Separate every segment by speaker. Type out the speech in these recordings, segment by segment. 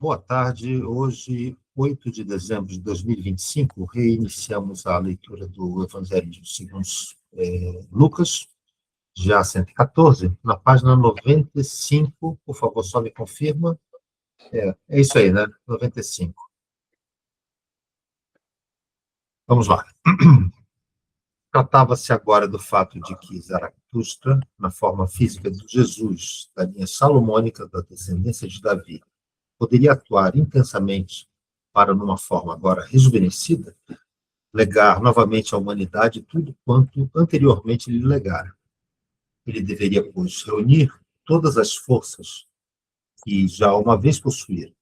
Speaker 1: Boa tarde. Hoje, 8 de dezembro de 2025, reiniciamos a leitura do Evangelho segundo Lucas, já 114, na página 95. Por favor, só me confirma. É isso aí, né? 95. Vamos lá. Tratava-se agora do fato de que Zaratustra, na forma física de Jesus, da linha salomônica da descendência de Davi, poderia atuar intensamente para, numa forma agora rejuvenescida, legar novamente à humanidade tudo quanto anteriormente lhe legara. Ele deveria, pois, reunir todas as forças que já uma vez possuíra.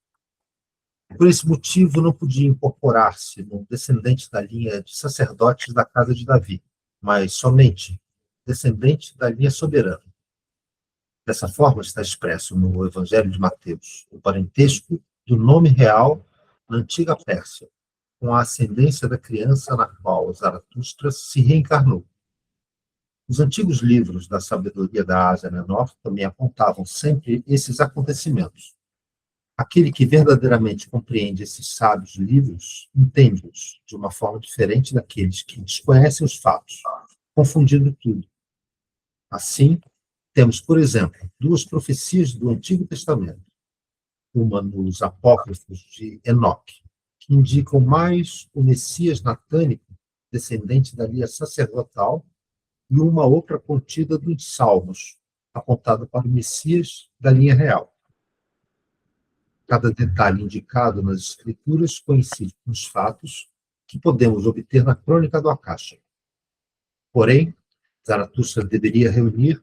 Speaker 1: Por esse motivo, não podia incorporar-se no descendente da linha de sacerdotes da casa de Davi, mas somente descendente da linha soberana. Dessa forma está expresso no Evangelho de Mateus o parentesco do nome real na antiga Pérsia, com a ascendência da criança na qual Zaratustra se reencarnou. Os antigos livros da sabedoria da Ásia Menor também apontavam sempre esses acontecimentos. Aquele que verdadeiramente compreende esses sábios livros, entende-os de uma forma diferente daqueles que desconhecem os fatos, confundindo tudo. Assim, temos, por exemplo, duas profecias do Antigo Testamento, uma nos apócrifos de Enoque, que indicam mais o Messias natânico, descendente da linha sacerdotal, e uma outra contida dos Salmos, apontada para o Messias da linha real. Cada detalhe indicado nas Escrituras coincide com os fatos que podemos obter na Crônica do Acacia. Porém, Zaratustra deveria reunir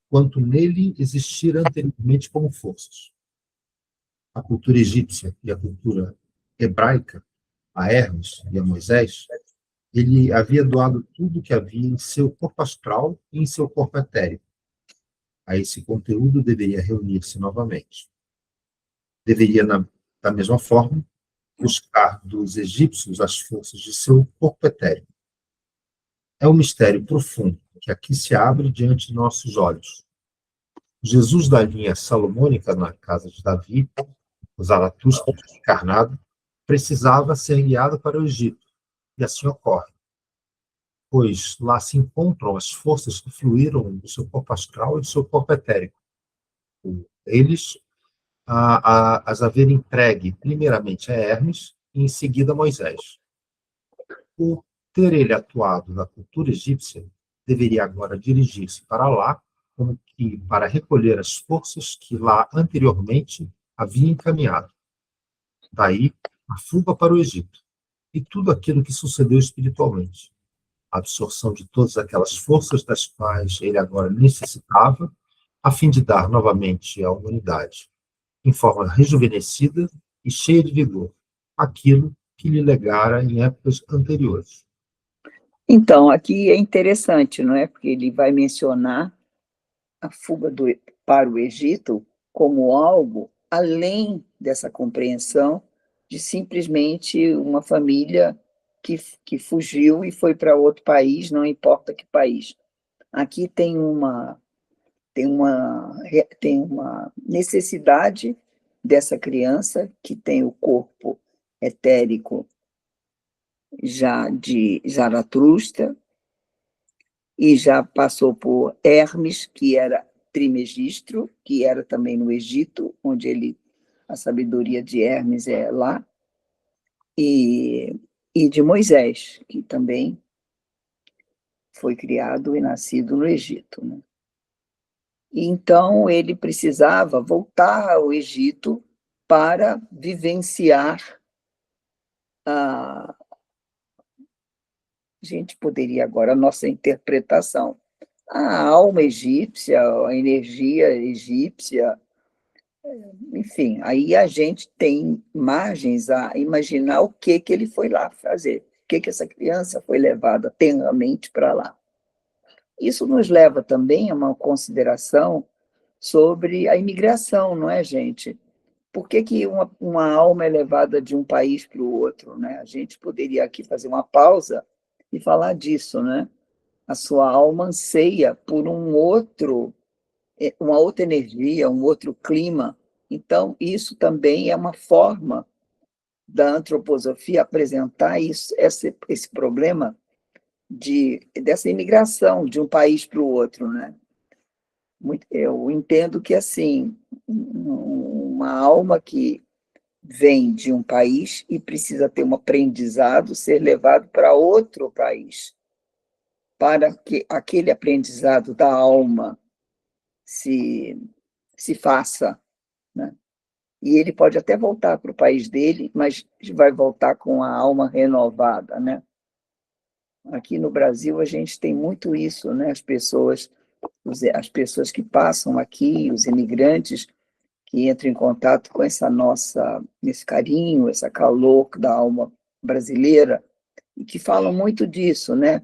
Speaker 1: quanto nele existira anteriormente como forças. A cultura egípcia e a cultura hebraica, a Hermes e a Moisés, ele havia doado tudo que havia em seu corpo astral e em seu corpo etéreo. A esse conteúdo deveria reunir-se novamente. Deveria, da mesma forma, buscar dos egípcios as forças de seu corpo etéreo. É um mistério profundo que aqui se abre diante de nossos olhos. Jesus da linha salomônica na casa de Davi, o Zaratustra encarnado, precisava ser guiado para o Egito, e assim ocorre, pois lá se encontram as forças que fluíram do seu corpo astral e do seu corpo etérico. Eles as haver entregue primeiramente a Hermes e em seguida a Moisés. Por ter ele atuado na cultura egípcia, deveria agora dirigir-se para lá, como que para recolher as forças que lá anteriormente havia encaminhado. Daí, a fuga para o Egito, e tudo aquilo que sucedeu espiritualmente. A absorção de todas aquelas forças das quais ele agora necessitava, a fim de dar novamente à humanidade, em forma rejuvenescida e cheia de vigor, aquilo que lhe legara em épocas anteriores.
Speaker 2: Então, aqui é interessante, não é? Porque ele vai mencionar a fuga para o Egito como algo além dessa compreensão de simplesmente uma família que fugiu e foi para outro país, não importa que país. Aqui tem uma necessidade dessa criança que tem o corpo etérico já de Zaratustra, e já passou por Hermes, que era Trismegistro, que era também no Egito, onde a sabedoria de Hermes é lá, e de Moisés, que também foi criado e nascido no Egito, né? E então ele precisava voltar ao Egito para vivenciar a gente poderia agora a nossa interpretação. A alma egípcia, a energia egípcia, enfim, aí a gente tem margens a imaginar o que ele foi lá fazer, o que essa criança foi levada tenramente para lá. Isso nos leva também a uma consideração sobre a imigração, não é, gente? Por que uma alma é levada de um país para o outro, né? A gente poderia aqui fazer uma pausa e falar disso, né? A sua alma anseia por uma outra energia, um outro clima Então, isso também é uma forma da antroposofia apresentar esse problema dessa imigração de um país para o outro, né? Eu entendo que, assim, uma alma que vem de um país e precisa ter um aprendizado, ser levado para outro país, para que aquele aprendizado da alma se faça, né? E ele pode até voltar para o país dele, mas vai voltar com a alma renovada, né? Aqui no Brasil a gente tem muito isso, né? As pessoas que passam aqui, os imigrantes que entram em contato com esse carinho, esse calor da alma brasileira, e que falam muito disso, né?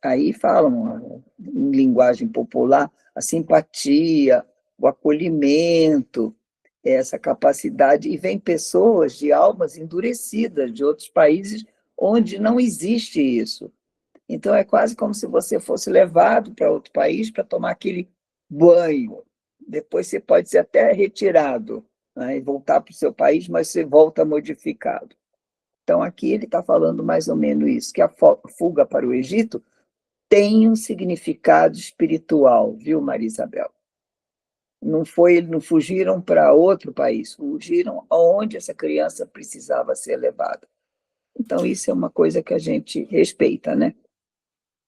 Speaker 2: Aí falam, em linguagem popular, a simpatia, o acolhimento, essa capacidade, e vem pessoas de almas endurecidas de outros países onde não existe isso. Então, é quase como se você fosse levado para outro país para tomar aquele banho. Depois você pode ser até retirado, né, e voltar para o seu país, mas você volta modificado. Então, aqui ele está falando mais ou menos isso, que a fuga para o Egito tem um significado espiritual, viu, Maria Isabel? Não fugiram para outro país, fugiram aonde essa criança precisava ser levada. Então, isso é uma coisa que a gente respeita, né?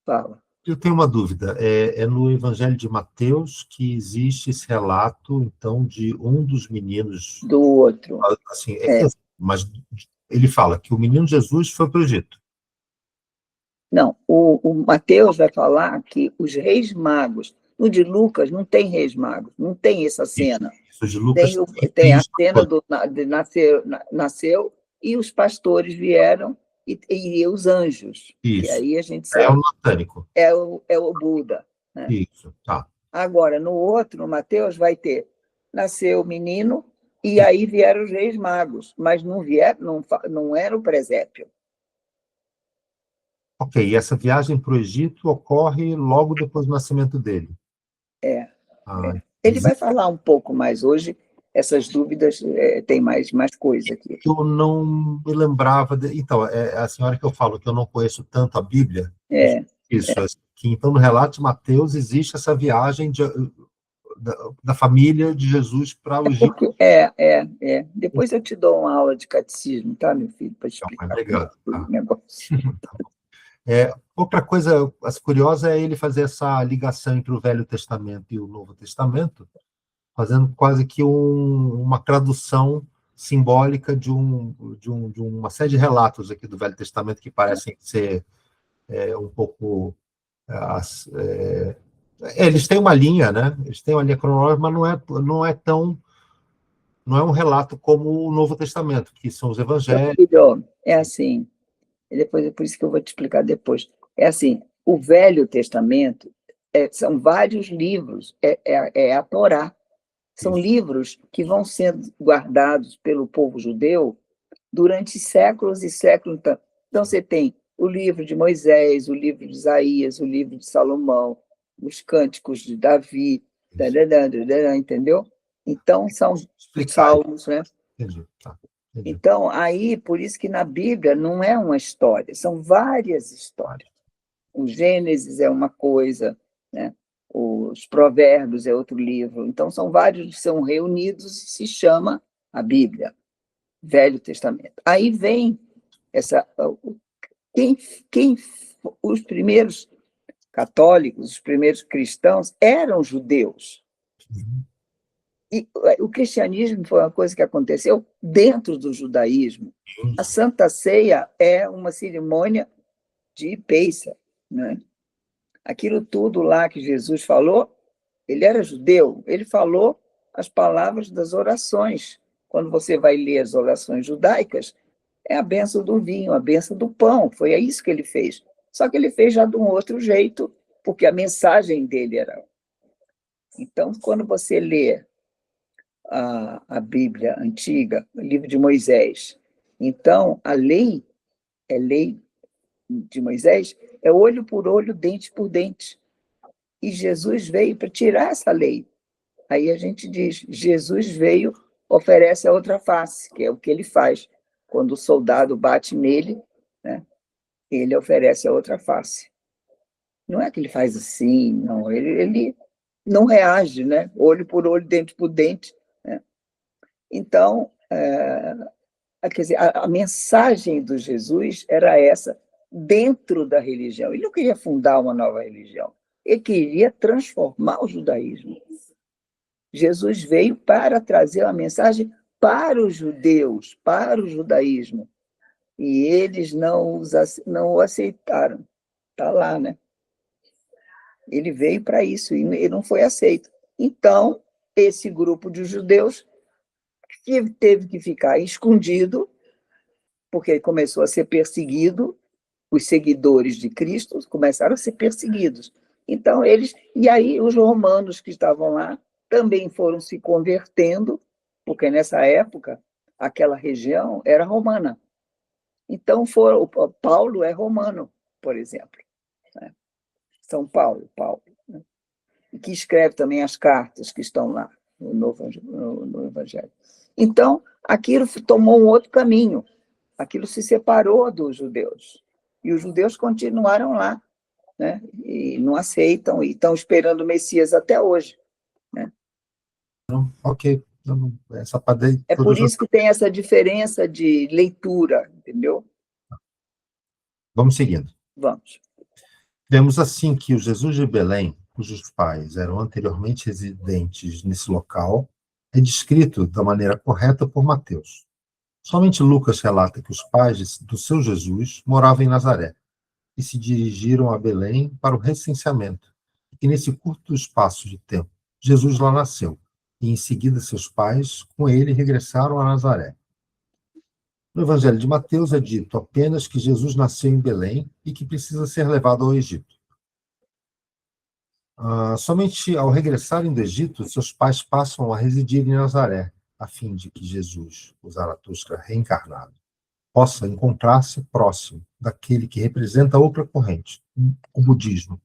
Speaker 2: Fala.
Speaker 1: Eu tenho uma dúvida. É no Evangelho de Mateus que existe esse relato, então, de um dos meninos,
Speaker 2: Do outro.
Speaker 1: assim,
Speaker 2: É.
Speaker 1: mas ele fala que o menino Jesus foi para o Egito.
Speaker 2: Não, o Mateus vai falar que os reis magos, no de Lucas não tem reis magos, não tem essa cena.
Speaker 1: Isso de Lucas
Speaker 2: Tem a
Speaker 1: isso.
Speaker 2: cena de nasceu e os pastores vieram e os anjos, que
Speaker 1: Isso.
Speaker 2: aí a gente
Speaker 1: É o
Speaker 2: sabe,
Speaker 1: natânico.
Speaker 2: é o Buda, né?
Speaker 1: Isso, tá.
Speaker 2: Agora, no outro, no Mateus, vai ter, nasceu o menino e aí vieram os reis magos, mas não era o presépio.
Speaker 1: Ok, e essa viagem para o Egito ocorre logo depois do nascimento dele. Ah,
Speaker 2: Ele vai falar um pouco mais hoje, essas dúvidas, tem mais coisa aqui.
Speaker 1: eu não me lembrava. Então, é a senhora que eu falo que eu não conheço tanto a Bíblia.
Speaker 2: É,
Speaker 1: Isso, que então no relato de Mateus existe essa viagem da família de Jesus para o Egito.
Speaker 2: porque, Depois eu te dou uma aula de catecismo, tá, meu filho, para explicar como é
Speaker 1: Obrigado.
Speaker 2: que foi o
Speaker 1: Tá.
Speaker 2: negócio.
Speaker 1: Outra coisa curiosa é ele fazer essa ligação entre o Velho Testamento e o Novo Testamento, fazendo quase que uma tradução simbólica de uma série de relatos aqui do Velho Testamento que parecem ser um pouco. Eles têm uma linha, né? Eles têm uma linha cronológica, mas não é um relato como o Novo Testamento, que são os
Speaker 2: Meu
Speaker 1: evangelhos.
Speaker 2: filho, é assim, é por isso que eu vou te explicar depois. É assim, o Velho Testamento são vários livros, é a Torá. São
Speaker 1: Isso.
Speaker 2: livros que vão sendo guardados pelo povo judeu durante séculos e séculos. Então, você tem o livro de Moisés, o livro de Isaías, o livro de Salomão, os cânticos de Davi, entendeu? Então, são os
Speaker 1: Explicar.
Speaker 2: salmos, né?
Speaker 1: Entendi. Tá. Entendi.
Speaker 2: Então, aí, por isso que na Bíblia não é uma história, são várias histórias. O Gênesis é uma coisa, né? Os Provérbios é outro livro. Então, são vários que são reunidos e se chama a Bíblia, Velho Testamento. Aí vem essa. Quem os primeiros católicos, os primeiros cristãos eram judeus. E o cristianismo foi uma coisa que aconteceu dentro do judaísmo. A Santa Ceia é uma cerimônia de Pêssar, né? Aquilo tudo lá que Jesus falou, ele era judeu, ele falou as palavras das orações. Quando você vai ler as orações judaicas, é a bênção do vinho, a bênção do pão, foi isso que ele fez. Só que ele fez já de um outro jeito, porque a mensagem dele era. Então, quando você lê a Bíblia antiga, o livro de Moisés, então a lei de Moisés, é olho por olho, dente por dente. E Jesus veio para tirar essa lei. aí a gente diz, Jesus veio, oferece a outra face, que é o que ele faz. Quando o soldado bate nele, né, ele oferece a outra face. Não é que ele faz assim, não, ele não reage, né? Olho por olho, dente por dente, né? Então, quer dizer, a mensagem do Jesus era essa, dentro da religião. Ele não queria fundar uma nova religião, ele queria transformar o judaísmo. Jesus veio para trazer uma mensagem para os judeus, para o judaísmo, e eles não o aceitaram. Está lá, né? Ele veio para isso e ele não foi aceito. Então, esse grupo de judeus que teve que ficar escondido, porque ele começou a ser perseguido, os seguidores de Cristo começaram a ser perseguidos. Então, e aí os romanos que estavam lá também foram se convertendo, porque nessa época aquela região era romana. Então, Paulo é romano, por exemplo, né? São Paulo, né? Que escreve também as cartas que estão lá no Evangelho. Então, aquilo tomou um outro caminho, aquilo se separou dos judeus, e os judeus continuaram lá, né? E não aceitam, e estão esperando o Messias até hoje, né?
Speaker 1: Ok, essa parte
Speaker 2: É por isso que tem essa diferença de leitura, entendeu?
Speaker 1: Vamos seguindo.
Speaker 2: Vamos.
Speaker 1: Vemos assim que o Jesus de Belém, cujos pais eram anteriormente residentes nesse local, é descrito da maneira correta por Mateus. Somente Lucas relata que os pais do seu Jesus moravam em Nazaré e se dirigiram a Belém para o recenseamento, e que nesse curto espaço de tempo, Jesus lá nasceu, e em seguida seus pais, com ele, regressaram a Nazaré. No Evangelho de Mateus é dito apenas que Jesus nasceu em Belém e que precisa ser levado ao Egito. Somente ao regressarem do Egito, seus pais passam a residir em Nazaré, a fim de que Jesus, o Zaratustra reencarnado, possa encontrar-se próximo daquele que representa outra corrente, o budismo.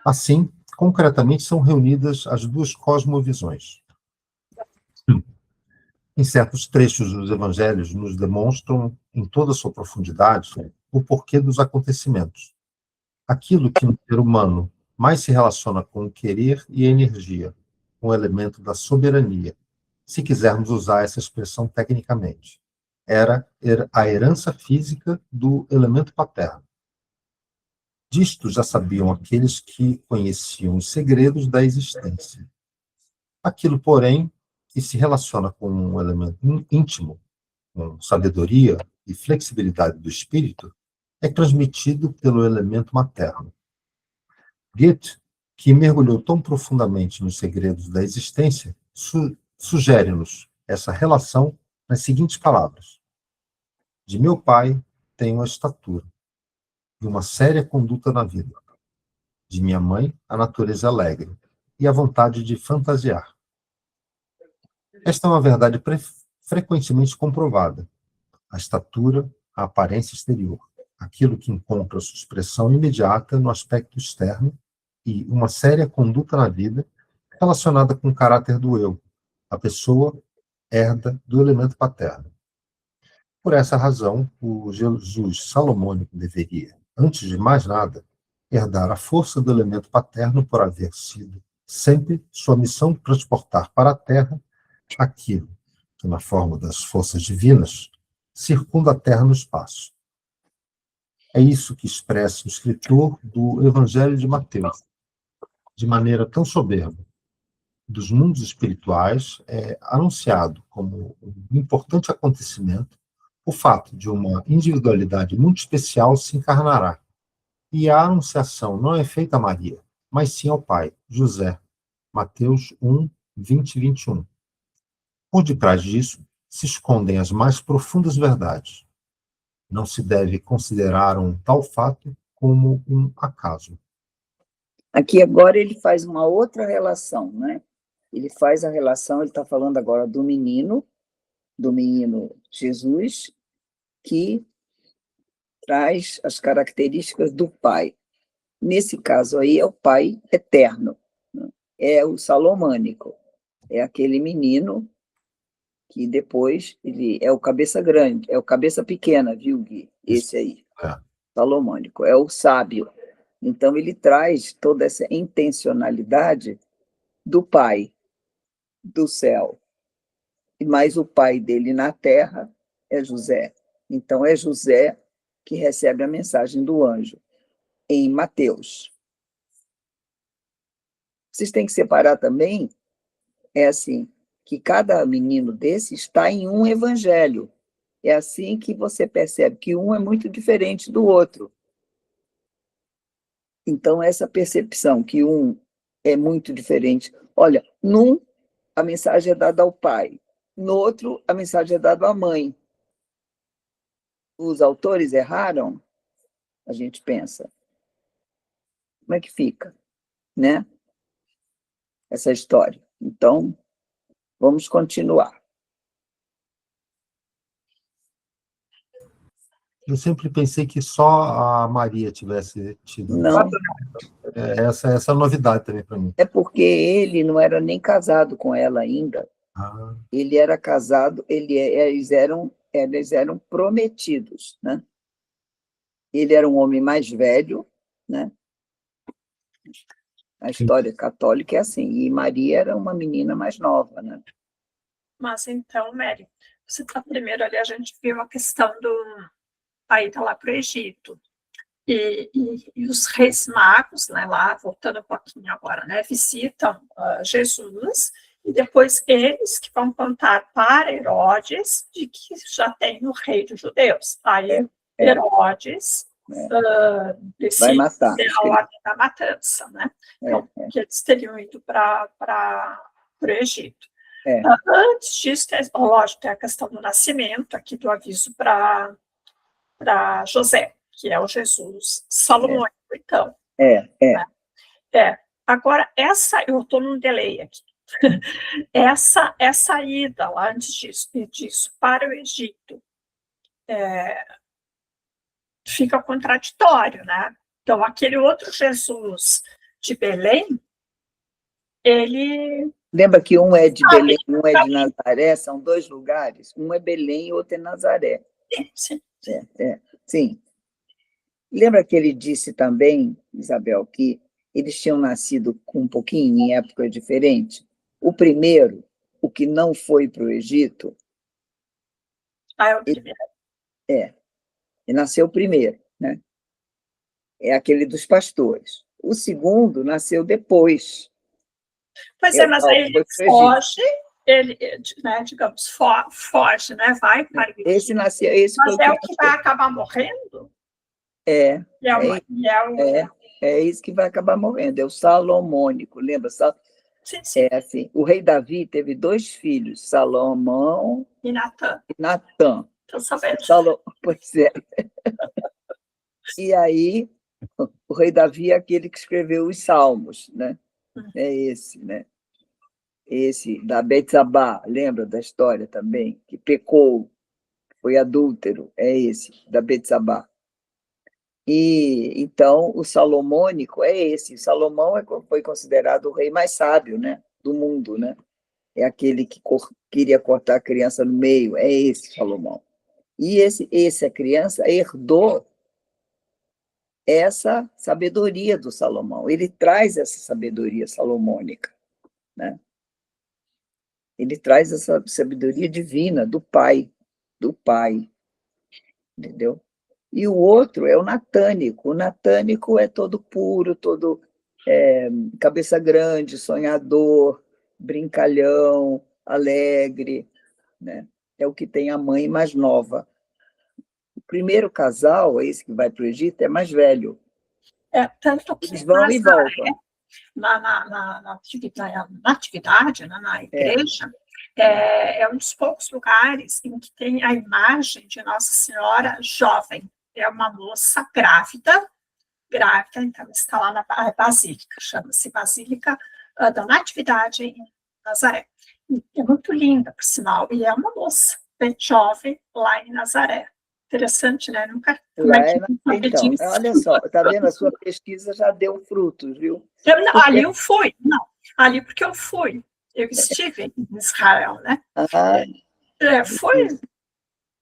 Speaker 1: Assim, concretamente, são reunidas as duas cosmovisões. Em certos trechos dos evangelhos nos demonstram, em toda a sua profundidade, o porquê dos acontecimentos. Aquilo que no ser humano mais se relaciona com o querer e a energia, com o elemento da soberania, se quisermos usar essa expressão tecnicamente, era a herança física do elemento paterno. Disto já sabiam aqueles que conheciam os segredos da existência. Aquilo, porém, que se relaciona com um elemento íntimo, com sabedoria e flexibilidade do espírito, é transmitido pelo elemento materno. Goethe, que mergulhou tão profundamente nos segredos da existência, sugere-nos essa relação nas seguintes palavras: de meu pai tenho a estatura e uma séria conduta na vida. De minha mãe, a natureza alegre e a vontade de fantasiar. Esta é uma verdade frequentemente comprovada. A estatura, a aparência exterior, aquilo que encontra sua expressão imediata no aspecto externo, e uma séria conduta na vida relacionada com o caráter do eu. A pessoa herda do elemento paterno. Por essa razão, o Jesus salomônico deveria, antes de mais nada, herdar a força do elemento paterno por haver sido sempre sua missão transportar para a Terra aquilo que, na forma das forças divinas, circunda a Terra no espaço. É isso que expressa o escritor do Evangelho de Mateus, de maneira tão soberba. Dos mundos espirituais é anunciado como um importante acontecimento o fato de uma individualidade muito especial se encarnará. E a anunciação não é feita a Maria, mas sim ao pai, José. Mateus 1, 20 e 21. Por detrás disso se escondem as mais profundas verdades. Não se deve considerar um tal fato como um acaso.
Speaker 2: Aqui agora ele faz uma outra relação, né? Ele faz a relação, ele está falando agora do menino Jesus, que traz as características do pai. Nesse caso aí é o pai eterno, né? é o salomônico. É aquele menino que depois ele é o cabeça grande, é o cabeça pequena, viu, Gui?
Speaker 1: Isso.
Speaker 2: Esse aí,
Speaker 1: É.
Speaker 2: salomônico, é o sábio. Então, ele traz toda essa intencionalidade do pai do céu, mas o pai dele na terra é José. Então, é José que recebe a mensagem do anjo em Mateus. Vocês têm que separar também, é assim, que cada menino desse está em um evangelho. É assim que você percebe que um é muito diferente do outro. Então, essa percepção que um é muito diferente. Olha, num, a mensagem é dada ao pai, no outro, a mensagem é dada à mãe. Os autores erraram? A gente pensa. Como é que fica, né? Essa história. Então, vamos continuar.
Speaker 1: Eu sempre pensei que só a Maria tivesse tido isso.
Speaker 2: Não,
Speaker 1: Essa é a novidade também para mim.
Speaker 2: é porque ele não era nem casado com ela ainda.
Speaker 1: Ah,
Speaker 2: Ele era casado, eles eram prometidos, né? Ele era um homem mais velho, né? A história católica é assim, e Maria era uma menina mais nova, né?
Speaker 3: Mas então, Mary, você está primeiro ali, a gente viu a questão a ida lá para o Egito. E os reis magos, né, lá, voltando um pouquinho agora, né, visitam Jesus, e depois eles que vão contar para Herodes de que já tem o rei dos judeus. Aí Herodes decide
Speaker 2: vai matar
Speaker 3: a ordem da matança, né? Então, que eles teriam ido para o Egito. Antes disso, lógico, tem a questão do nascimento, aqui do aviso para José, que é o Jesus salomônico, então. Agora, eu estou num delay aqui. Essa ida lá antes disso para o Egito fica contraditório, né? Então, aquele outro Jesus de Belém, ele...
Speaker 2: Lembra que um é de Belém, um é de Nazaré, são dois lugares, um é Belém e outro é Nazaré.
Speaker 3: Sim.
Speaker 2: Sim. Lembra que ele disse também, Isabel, que eles tinham nascido com um pouquinho em época diferente? O primeiro, o que não foi para o Egito...
Speaker 3: é o primeiro.
Speaker 2: Ele nasceu primeiro, né? É aquele dos pastores. O segundo nasceu depois.
Speaker 3: Pois mas aí ele foge, né, digamos, foge, né? Vai para o Egito.
Speaker 2: Esse nasceu, esse
Speaker 3: mas
Speaker 2: foi
Speaker 3: o que vai acabar morrendo? É
Speaker 2: isso que vai acabar morrendo, é o salomônico, lembra?
Speaker 3: Sim.
Speaker 2: É assim, o rei Davi teve dois filhos, Salomão
Speaker 3: e Natã.
Speaker 2: Estou sabendo. Pois é. E aí, o rei Davi é aquele que escreveu os Salmos, né? É esse, né? Esse da Betsabá, lembra da história também? Que pecou, foi adúltero, é esse, da Betsabá. E então o salomônico é esse. Salomão foi considerado o rei mais sábio, né, do mundo, né? É aquele que queria cortar a criança no meio, é esse Salomão. E essa criança herdou essa sabedoria do Salomão. Ele traz essa sabedoria salomônica, né? Ele traz essa sabedoria divina do pai, entendeu? E o outro é o natânico. O natânico é todo puro, todo cabeça grande, sonhador, brincalhão, alegre, né? É o que tem a mãe mais nova. O primeiro casal, esse que vai para o Egito, é mais velho.
Speaker 3: Tanto que
Speaker 2: eles vão e voltam.
Speaker 3: Na atividade, né, na igreja, é um dos poucos lugares em que tem a imagem de Nossa Senhora jovem. É uma moça grávida, então está lá na Basílica, chama-se Basílica da Natividade em Nazaré. É muito linda, por sinal, e é uma moça bem jovem lá em Nazaré. Interessante, né? Nunca.
Speaker 2: Então, olha só, está vendo? A sua pesquisa já deu frutos, viu?
Speaker 3: Ali eu fui, não. Ali porque eu estive em Israel, né?
Speaker 2: Ah,
Speaker 3: Foi,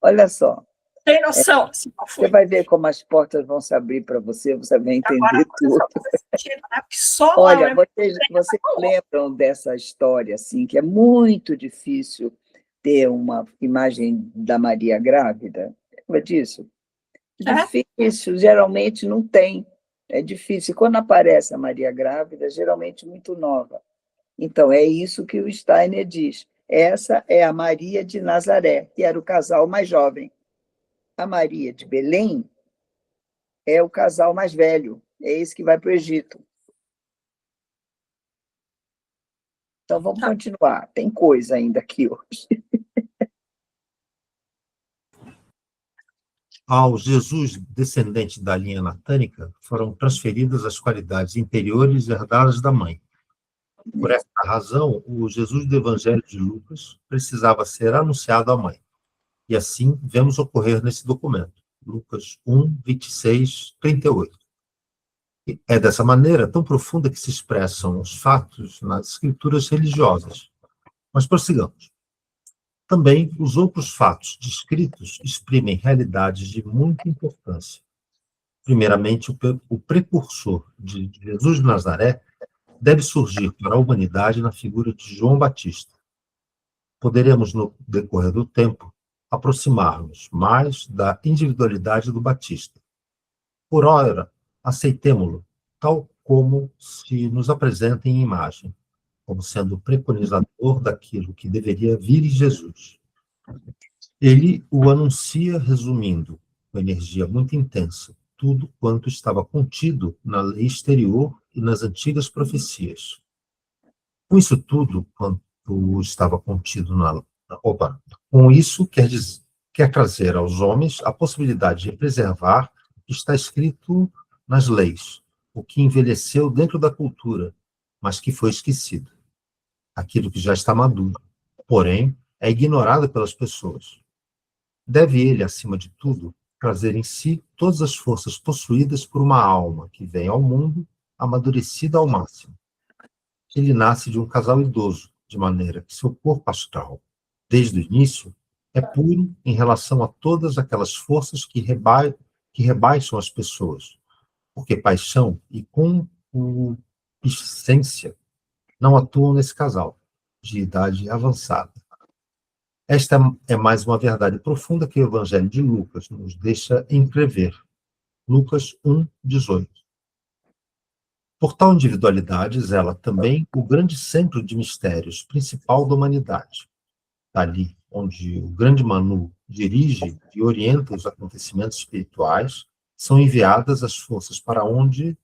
Speaker 2: olha só,
Speaker 3: tem noção, assim, não
Speaker 2: você
Speaker 3: foi.
Speaker 2: vai ver como as portas vão se abrir para você vai
Speaker 3: Agora,
Speaker 2: entender tudo.
Speaker 3: só faz sentido, né? Porque só
Speaker 2: Olha,
Speaker 3: lá
Speaker 2: vocês lembram dessa história, assim, que é muito difícil ter uma imagem da Maria grávida? Lembra disso? Difícil, geralmente não tem. É difícil. Quando aparece a Maria grávida, geralmente muito nova. Então, é isso que o Steiner diz. Essa é a Maria de Nazaré, que era o casal mais jovem. A Maria de Belém é o casal mais velho, é esse que vai para o Egito. Então, vamos continuar. Tem coisa ainda aqui hoje.
Speaker 1: Ao Jesus descendente da linha natânica foram transferidas as qualidades interiores herdadas da mãe. Por essa razão, o Jesus do Evangelho de Lucas precisava ser anunciado à mãe. E assim vemos ocorrer nesse documento, Lucas 1, 26, 38. E é dessa maneira tão profunda que se expressam os fatos nas escrituras religiosas. Mas prossigamos. Também os outros fatos descritos exprimem realidades de muita importância. Primeiramente, o precursor de Jesus de Nazaré deve surgir para a humanidade na figura de João Batista. Poderemos, no decorrer do tempo, aproximar-nos mais da individualidade do Batista. Por ora, aceitemo-lo tal como se nos apresenta em imagem, como sendo o preconizador daquilo que deveria vir em Jesus. Ele o anuncia resumindo, com energia muito intensa, tudo quanto estava contido na lei exterior e nas antigas profecias. Com isso tudo, quanto estava contido com isso quer trazer aos homens a possibilidade de preservar o que está escrito nas leis, o que envelheceu dentro da cultura, mas que foi esquecido. Aquilo que já está maduro, porém, é ignorado pelas pessoas. Deve ele, acima de tudo, trazer em si todas as forças possuídas por uma alma que vem ao mundo amadurecida ao máximo. Ele nasce de um casal idoso, de maneira que seu corpo astral, desde o início, é puro em relação a todas aquelas forças que rebaixam as pessoas, porque paixão e concupiscência não atuam nesse casal, de idade avançada. Esta é mais uma verdade profunda que o Evangelho de Lucas nos deixa entrever. Lucas 1, 18. Por tal individualidade, zela também o grande centro de mistérios principal da humanidade. Dali, onde o grande Manu dirige e orienta os acontecimentos espirituais, são enviadas as forças para onde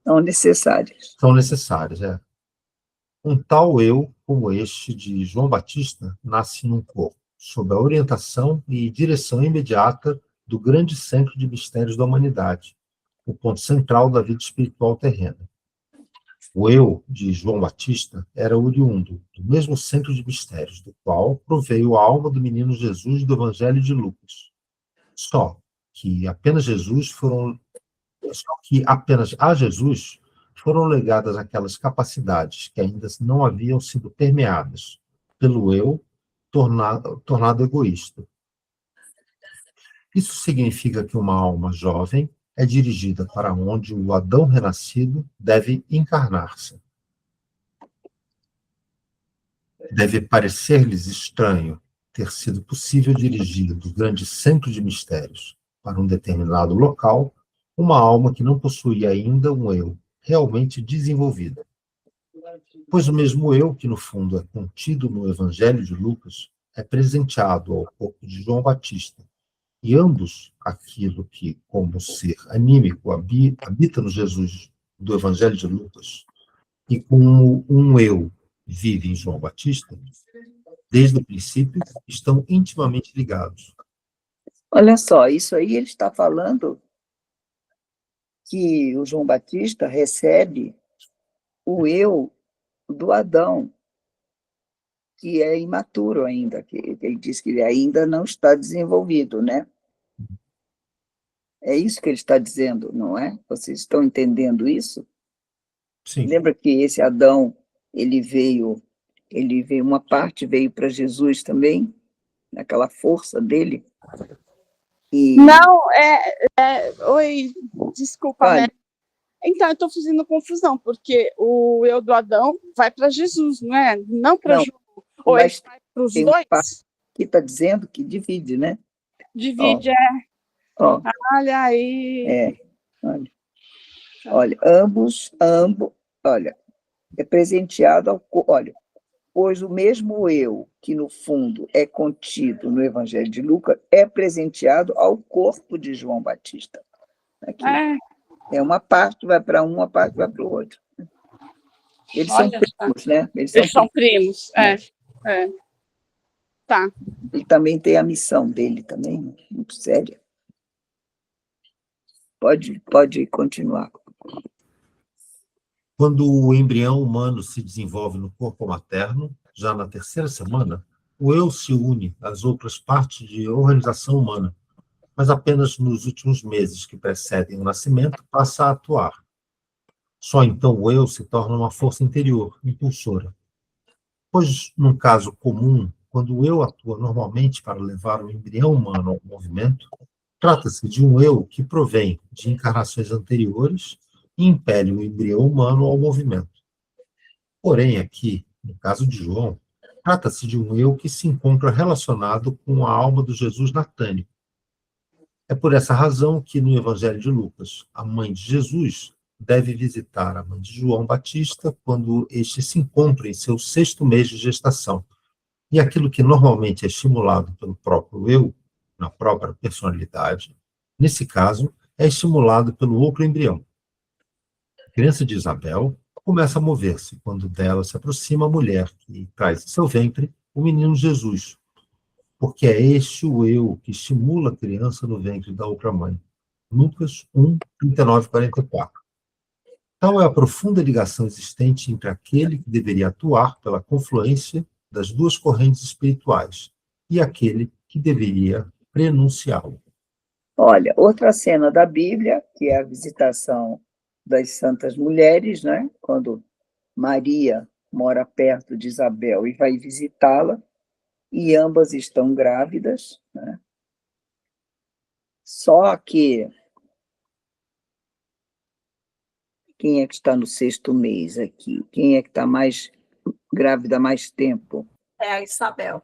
Speaker 1: são necessárias. Um tal eu, como este de João Batista, nasce num corpo, sob a orientação e direção imediata do grande centro de mistérios da humanidade, o ponto central da vida espiritual terrena. O eu de João Batista era oriundo do mesmo centro de mistérios, do qual proveio a alma do menino Jesus do Evangelho de Lucas. Só que apenas a Jesus foram legadas aquelas capacidades que ainda não haviam sido permeadas pelo eu tornado egoísta. Isso significa que uma alma jovem é dirigida para onde o Adão renascido deve encarnar-se. Deve parecer-lhes estranho ter sido possível dirigir do grande centro de mistérios para um determinado local uma alma que não possuía ainda um eu realmente desenvolvido. Pois o mesmo eu, que no fundo é contido no Evangelho de Lucas, é presenteado ao corpo de João Batista, e ambos, aquilo que, como ser anímico, habita no Jesus do Evangelho de Lucas, e como um eu vive em João Batista, desde o princípio, estão intimamente ligados.
Speaker 2: Olha só, isso aí ele está falando que o João Batista recebe o eu do Adão, que é imaturo ainda, que ele diz que ele ainda não está desenvolvido, né? É isso que ele está dizendo, não é? Vocês estão entendendo isso?
Speaker 1: Sim.
Speaker 2: Lembra que esse Adão, ele veio, uma parte veio para Jesus também, naquela força dele. E,
Speaker 4: Não, oi, desculpa, né?
Speaker 2: olha,
Speaker 4: Então, eu estou fazendo confusão, porque o eu do Adão vai para Jesus, não é? Não para
Speaker 2: não,
Speaker 4: João. Ou ele
Speaker 2: mas
Speaker 4: vai para os
Speaker 2: tem uma parte
Speaker 4: dois?
Speaker 2: que está dizendo que divide, né?
Speaker 4: Divide,
Speaker 2: Ó,
Speaker 4: olha aí.
Speaker 2: olha, olha, é presenteado olha, pois o mesmo eu, que no fundo é contido no Evangelho de Lucas, é presenteado ao corpo de João Batista. Aqui. É uma parte vai para uma parte vai para o outro. Eles são primos, né?
Speaker 4: Eles são primos, Tá.
Speaker 2: Ele também tem a missão dele também, muito séria. Pode continuar.
Speaker 1: Quando o embrião humano se desenvolve no corpo materno, já na terceira semana, o eu se une às outras partes de organização humana, mas apenas nos últimos meses que precedem o nascimento passa a atuar. Só então o eu se torna uma força interior, impulsora. Pois, num caso comum, quando o eu atua normalmente para levar o embrião humano ao movimento, trata-se de um eu que provém de encarnações anteriores e impele o embrião humano ao movimento. Porém, aqui, no caso de João, trata-se de um eu que se encontra relacionado com a alma do Jesus natânico. É por essa razão que, no Evangelho de Lucas, a mãe de Jesus deve visitar a mãe de João Batista quando este se encontra em seu 6º mês de gestação. E aquilo que normalmente é estimulado pelo próprio eu, na própria personalidade, nesse caso, é estimulado pelo outro embrião. A criança de Isabel começa a mover-se quando dela se aproxima a mulher que traz em seu ventre o menino Jesus, porque é este o eu que estimula a criança no ventre da outra mãe. Lucas 1, 39 e 44. Tal é a profunda ligação existente entre aquele que deveria atuar pela confluência das duas correntes espirituais e aquele que deveria prenunciá-lo.
Speaker 2: Olha, outra cena da Bíblia, que é a visitação das santas mulheres, né? Quando Maria mora perto de Isabel e vai visitá-la, e ambas estão grávidas, né? Só que quem é que está no 6º mês aqui? Quem é que está mais grávida há mais tempo?
Speaker 3: É a Isabel.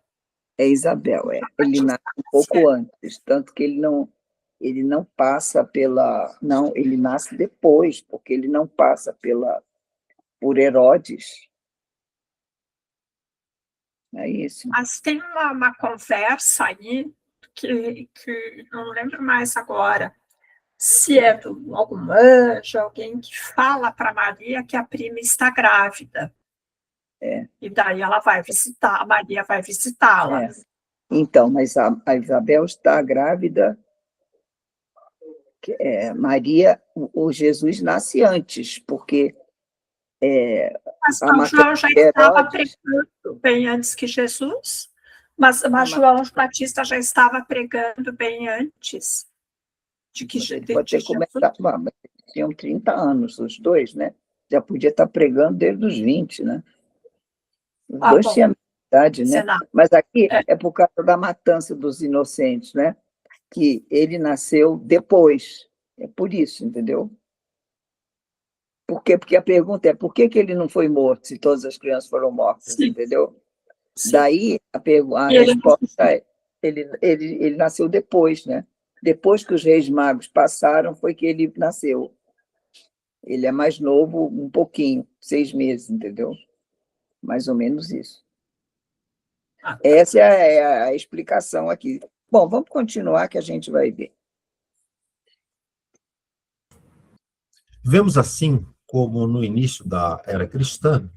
Speaker 2: É Isabel, é. Ele nasce um pouco antes, tanto que ele não passa pela... Não, ele nasce depois, porque ele não passa por Herodes. É isso.
Speaker 3: Mas tem uma conversa aí que não lembro mais agora, se é algum anjo, alguém que fala para Maria que a prima está grávida. E daí ela vai visitar, a Maria vai visitá-la.
Speaker 2: Então, mas a Isabel está grávida. Maria, o Jesus nasce antes, porque...
Speaker 3: Mas João já estava pregando bem antes que Jesus? Mas João Batista já estava pregando bem antes de que Jesus.
Speaker 2: Pode ter começado, mas tinham 30 anos, os dois, né? Já podia estar pregando desde os 20, né? Os dois tinham idade, né? Mas aqui é por causa da matança dos inocentes, né? Que ele nasceu depois. É por isso, entendeu? Por quê? Porque a pergunta é por que ele não foi morto se todas as crianças foram mortas, entendeu? Sim. Daí a resposta é ele nasceu depois, né? Depois que os reis magos passaram, foi que ele nasceu. Ele é mais novo um pouquinho, 6 meses, entendeu? Mais ou menos isso. Essa é a explicação aqui. Bom, vamos continuar que a gente vai ver.
Speaker 1: Vemos assim como no início da era cristã,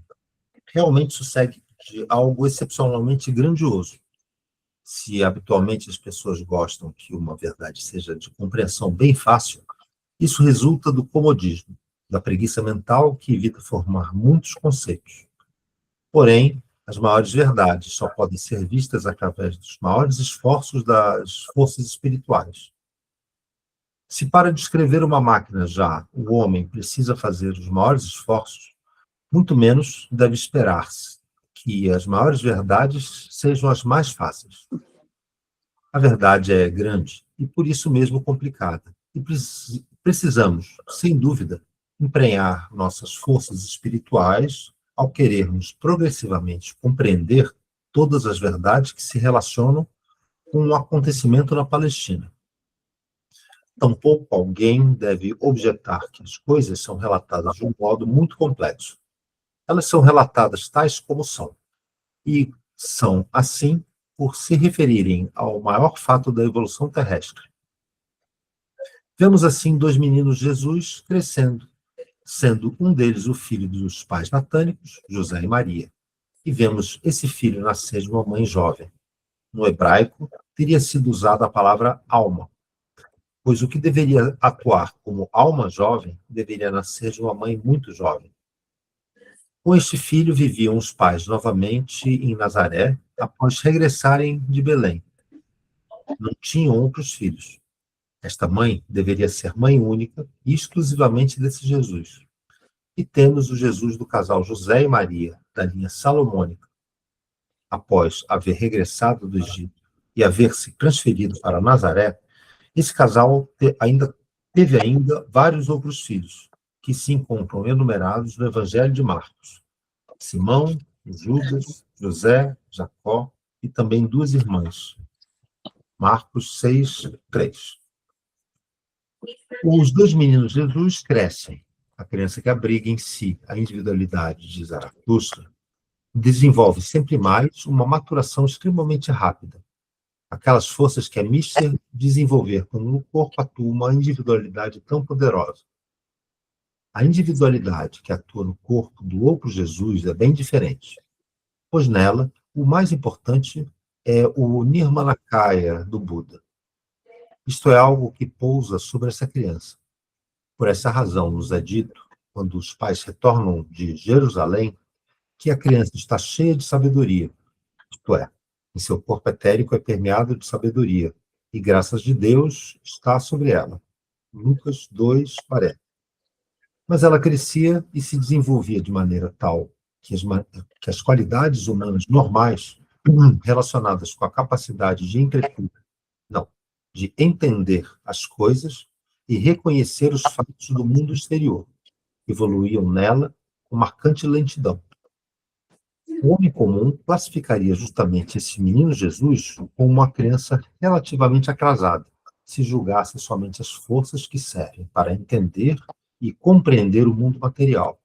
Speaker 1: realmente sucede de algo excepcionalmente grandioso. Se habitualmente as pessoas gostam que uma verdade seja de compreensão bem fácil, isso resulta do comodismo, da preguiça mental que evita formar muitos conceitos. Porém, as maiores verdades só podem ser vistas através dos maiores esforços das forças espirituais. Se para descrever uma máquina já o homem precisa fazer os maiores esforços, muito menos deve esperar-se que as maiores verdades sejam as mais fáceis. A verdade é grande e por isso mesmo complicada. E precisamos, sem dúvida, emprenhar nossas forças espirituais ao querermos progressivamente compreender todas as verdades que se relacionam com o acontecimento na Palestina. Tampouco alguém deve objetar que as coisas são relatadas de um modo muito complexo. Elas são relatadas tais como são, e são, assim, por se referirem ao maior fato da evolução terrestre. Vemos, assim, dois meninos Jesus crescendo, sendo um deles o filho dos pais natânicos, José e Maria. E vemos esse filho nascer de uma mãe jovem. No hebraico, teria sido usada a palavra alma, pois o que deveria atuar como alma jovem deveria nascer de uma mãe muito jovem. Com este filho viviam os pais novamente em Nazaré, após regressarem de Belém. Não tinham outros filhos. Esta mãe deveria ser mãe única e exclusivamente desse Jesus. E temos o Jesus do casal José e Maria, da linha salomônica. Após haver regressado do Egito e haver se transferido para Nazaré, esse casal teve ainda vários outros filhos, que se encontram enumerados no Evangelho de Marcos. Simão, Judas, José, Jacó e também duas irmãs. Marcos 6, 3. Os dois meninos Jesus crescem. A criança que abriga em si a individualidade de Zaratustra desenvolve sempre mais uma maturação extremamente rápida. Aquelas forças que é mística desenvolver quando no corpo atua uma individualidade tão poderosa. A individualidade que atua no corpo do outro Jesus é bem diferente, pois nela o mais importante é o Nirmanakaya do Buda. Isto é algo que pousa sobre essa criança. Por essa razão, nos é dito, quando os pais retornam de Jerusalém, que a criança está cheia de sabedoria, isto é, em seu corpo etérico é permeado de sabedoria, e graças de Deus está sobre ela. Lucas 2, 40. Mas ela crescia e se desenvolvia de maneira tal que as qualidades humanas normais, relacionadas com a capacidade de de entender as coisas e reconhecer os fatos do mundo exterior, evoluíam nela com marcante lentidão. O homem comum classificaria justamente esse menino Jesus como uma criança relativamente atrasada, se julgasse somente as forças que servem para entender e compreender o mundo material.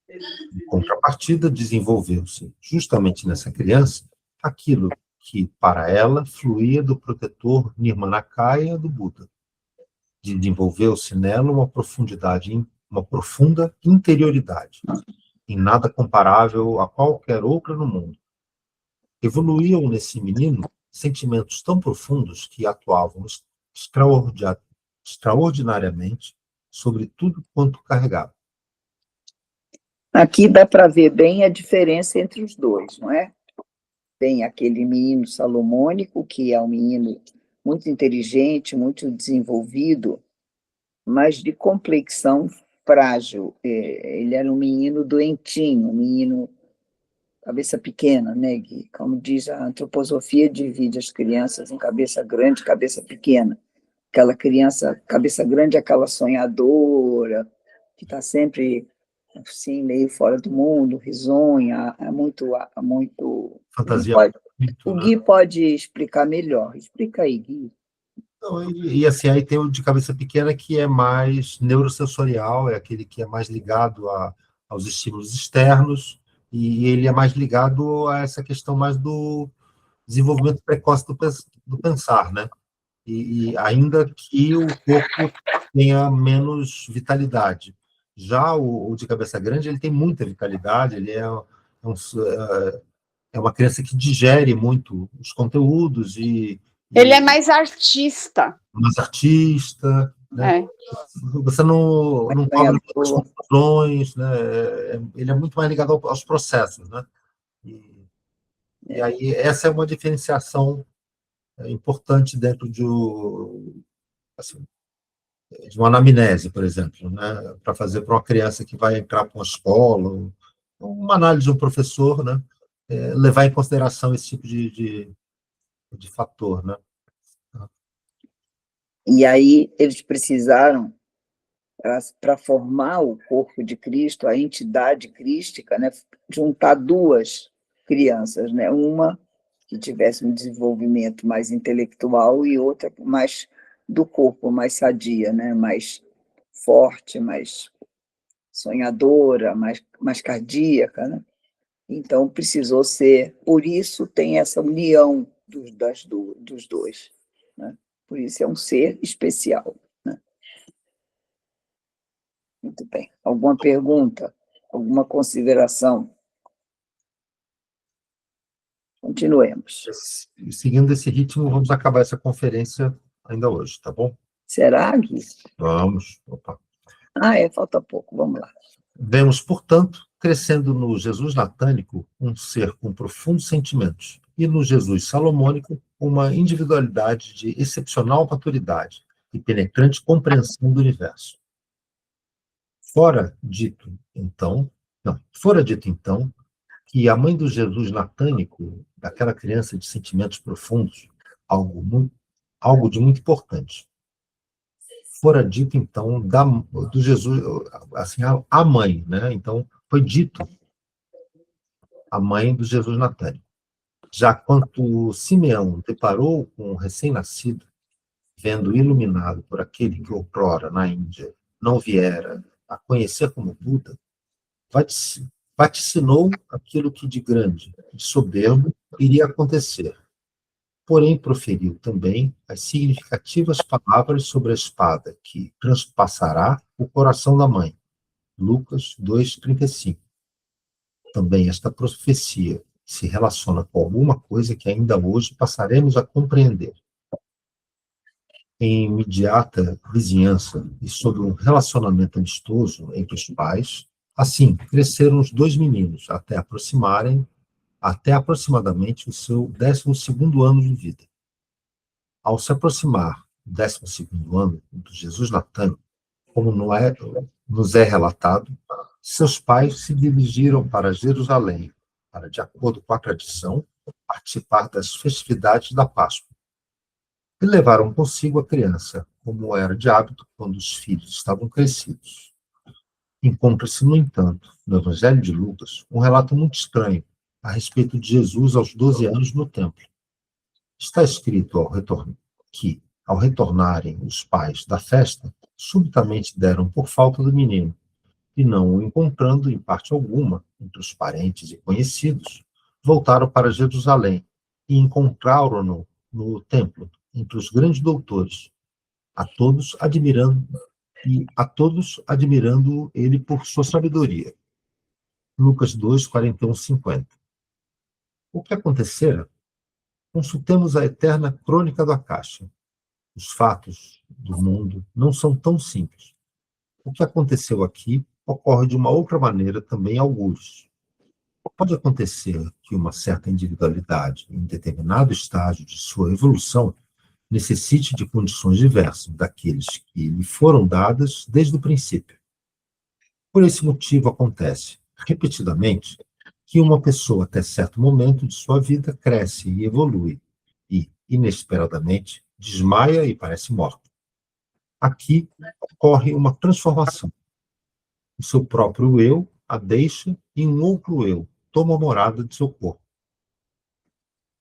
Speaker 1: Em contrapartida, desenvolveu-se, justamente nessa criança, aquilo que, para ela, fluía do protetor Nirmanakaya do Buda. Desenvolveu-se nela uma profunda interioridade, em nada comparável a qualquer outra no mundo. Evoluíam nesse menino sentimentos tão profundos que atuavam extraordinariamente sobre tudo quanto carregava.
Speaker 2: Aqui dá para ver bem a diferença entre os dois, não é? Tem aquele menino salomônico, que é um menino muito inteligente, muito desenvolvido, mas de complexão frágil. Ele era um menino doentinho, um menino cabeça pequena, né, Gui? Como diz a antroposofia, divide as crianças em cabeça grande e cabeça pequena. Aquela criança, cabeça grande, é aquela sonhadora, que está sempre assim, meio fora do mundo, risonha, muito.
Speaker 1: Fantasia.
Speaker 2: O Gui pode explicar melhor. Explica aí, Gui.
Speaker 1: Não, e assim, aí tem o de cabeça pequena que é mais neurosensorial, é aquele que é mais ligado aos estímulos externos, e ele é mais ligado a essa questão mais do desenvolvimento precoce do pensar, né? E ainda que o corpo tenha menos vitalidade. Já o de cabeça grande, ele tem muita vitalidade, ele é uma criança que digere muito os conteúdos
Speaker 4: Ele é mais artista.
Speaker 1: mais artista, né? Você não cobra as conclusões, né? Ele é muito mais ligado aos processos, né? E aí essa é uma diferenciação importante dentro de assim, de uma anamnese, por exemplo, né, para fazer para uma criança que vai entrar para uma escola, uma análise de um professor, né, levar em consideração esse tipo de fator, né?
Speaker 2: E aí eles precisaram, para formar o corpo de Cristo, a entidade crística, né, juntar duas crianças, né, uma que tivesse um desenvolvimento mais intelectual e outra mais do corpo, mais sadia, né, mais forte, mais sonhadora, mais cardíaca, né? Então precisou ser, por isso tem essa união dos dois, né? Por isso é um ser especial, né? Muito bem. Alguma pergunta? Alguma consideração? Continuemos.
Speaker 1: E seguindo esse ritmo, vamos acabar essa conferência ainda hoje, tá bom?
Speaker 2: Será, Gui?
Speaker 1: Vamos. Opa.
Speaker 2: Falta pouco, vamos lá.
Speaker 1: Vemos, portanto, crescendo no Jesus natânico um ser com profundos sentimentos e no Jesus salomônico uma individualidade de excepcional maturidade e penetrante compreensão do universo. Fora dito, então, que a mãe do Jesus natânico, daquela criança de sentimentos profundos, algo de muito importante. Fora dito, então, do Jesus, assim, a mãe, né? Então, foi dito a mãe do Jesus natânico. Já quanto Simeão deparou com o recém-nascido, vendo iluminado por aquele que outrora, na Índia, não viera a conhecer como Buda, vaticinou aquilo que de grande, de soberbo, iria acontecer. Porém, proferiu também as significativas palavras sobre a espada que transpassará o coração da mãe. Lucas 2:35. Também esta profecia se relaciona com alguma coisa que ainda hoje passaremos a compreender. Em imediata vizinhança e sob um relacionamento amistoso entre os pais, assim cresceram os dois meninos até aproximadamente o seu 12º ano de vida. Ao se aproximar do 12º ano do Jesus natânico, como nos é relatado, seus pais se dirigiram para Jerusalém para, de acordo com a tradição, participar das festividades da Páscoa. E levaram consigo a criança, como era de hábito quando os filhos estavam crescidos. Encontra-se, no entanto, no Evangelho de Lucas, um relato muito estranho a respeito de Jesus aos 12 anos no templo. Está escrito que, ao retornarem os pais da festa, subitamente deram por falta do menino, e não o encontrando em parte alguma entre os parentes e conhecidos, voltaram para Jerusalém e encontraram-no no templo, entre os grandes doutores, a todos admirando ele por sua sabedoria. Lucas 2, 41, 50. O que acontecera? Consultemos a eterna crônica do Akasha. Os fatos do mundo não são tão simples. O que aconteceu aqui ocorre de uma outra maneira também a alguns. Pode acontecer que uma certa individualidade, em determinado estágio de sua evolução, necessite de condições diversas daqueles que lhe foram dadas desde o princípio. Por esse motivo acontece, repetidamente, que uma pessoa até certo momento de sua vida cresce e evolui, e, inesperadamente, desmaia e parece morta. Aqui ocorre uma transformação. O seu próprio eu a deixa e um outro eu toma a morada de seu corpo.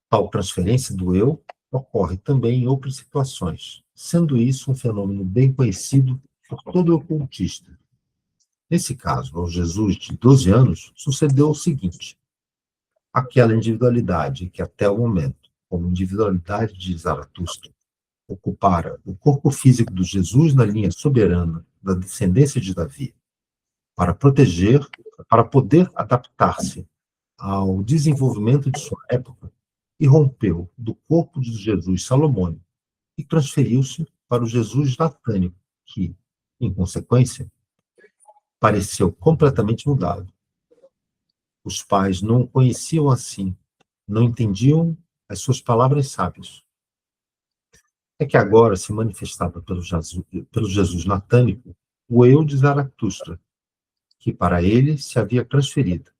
Speaker 1: Tal transferência do eu ocorre também em outras situações, sendo isso um fenômeno bem conhecido por todo ocultista. Nesse caso, ao Jesus de 12 anos, sucedeu o seguinte: aquela individualidade que até o momento, como individualidade de Zaratustra, ocupara o corpo físico do Jesus na linha soberana da descendência de Davi, para poder adaptar-se ao desenvolvimento de sua época, e rompeu do corpo de Jesus salomônico e transferiu-se para o Jesus natânico, que, em consequência, pareceu completamente mudado. Os pais não o conheciam assim, não entendiam as suas palavras sábias. é que agora se manifestava pelo Jesus natânico o eu de Zaratustra, que para ele se havia transferido.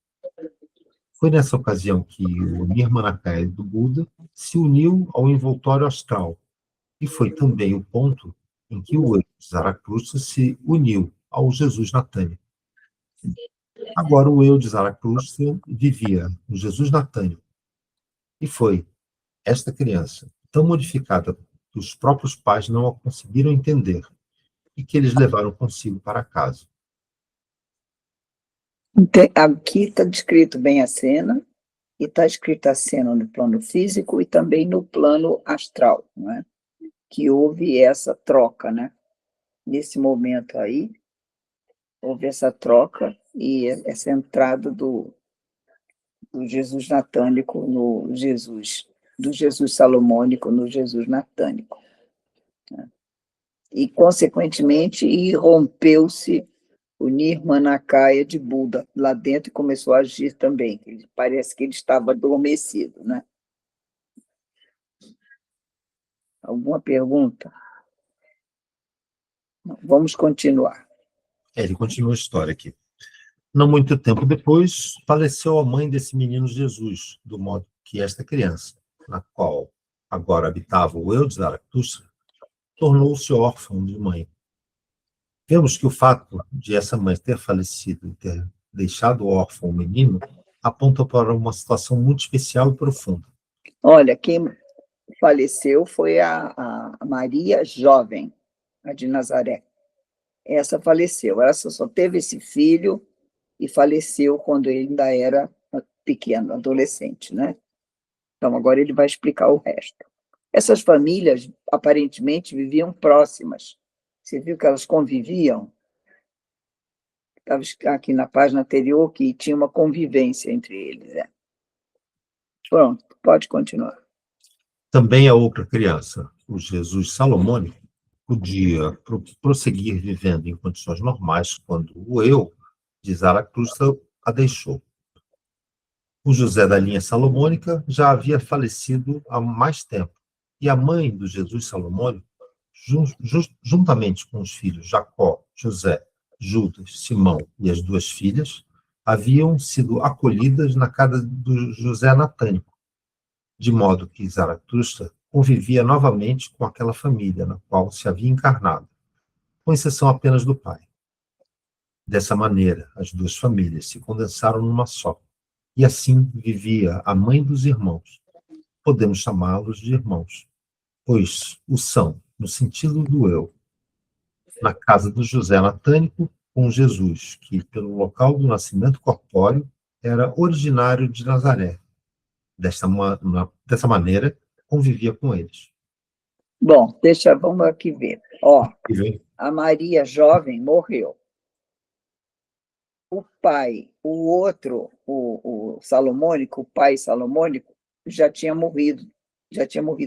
Speaker 1: Foi nessa ocasião que o Nirmanakaya do Buda se uniu ao envoltório astral, e foi também o ponto em que o eu de Zaratustra se uniu ao Jesus natânico. Agora o eu de Zaratustra vivia no Jesus natânico, e foi esta criança, tão modificada que os próprios pais não a conseguiram entender, e que eles levaram consigo para casa.
Speaker 2: Aqui está descrito bem a cena, e está escrita a cena no plano físico e também no plano astral, não é? Que houve essa troca, né? Nesse momento aí, houve essa troca e essa entrada do Jesus natânico no Jesus, do Jesus salomônico no Jesus natânico. Né? E, consequentemente, rompeu-se o Nirmanakaya de Buda lá dentro e começou a agir também. Parece que ele estava adormecido, né? Alguma pergunta? Vamos continuar.
Speaker 1: Ele continua a história aqui. Não muito tempo depois, faleceu a mãe desse menino Jesus, do modo que esta criança, na qual agora habitava o eu de Zaratustra, tornou-se órfã de mãe. Vemos que o fato de essa mãe ter falecido e ter deixado órfão o menino aponta para uma situação muito especial e profunda.
Speaker 2: Olha, quem faleceu foi a Maria jovem, a de Nazaré. Essa faleceu. Ela só teve esse filho e faleceu quando ele ainda era pequeno, adolescente, né? Então, agora ele vai explicar o resto. Essas famílias, aparentemente, viviam próximas. Você viu que elas conviviam? Estava aqui na página anterior que tinha uma convivência entre eles. Né? Pronto, pode continuar.
Speaker 1: Também a outra criança, o Jesus salomônico, podia prosseguir vivendo em condições normais quando o eu de Zaratustra a deixou. O José da linha salomônica já havia falecido há mais tempo, e a mãe do Jesus salomônico, juntamente com os filhos Jacó, José, Judas, Simão e as duas filhas, haviam sido acolhidas na casa do José natânico, de modo que Zaratustra convivia novamente com aquela família na qual se havia encarnado, com exceção apenas do pai. Dessa maneira, as duas famílias se condensaram numa só, e assim vivia a mãe dos irmãos. Podemos chamá-los de irmãos, pois o são, no sentido do eu, na casa do José natânico com Jesus, que, pelo local do nascimento corpóreo, era originário de Nazaré. Dessa maneira, convivia com eles.
Speaker 2: Bom, vamos aqui ver. A Maria jovem morreu. O pai, o salomônico, o pai salomônico, já tinha morrido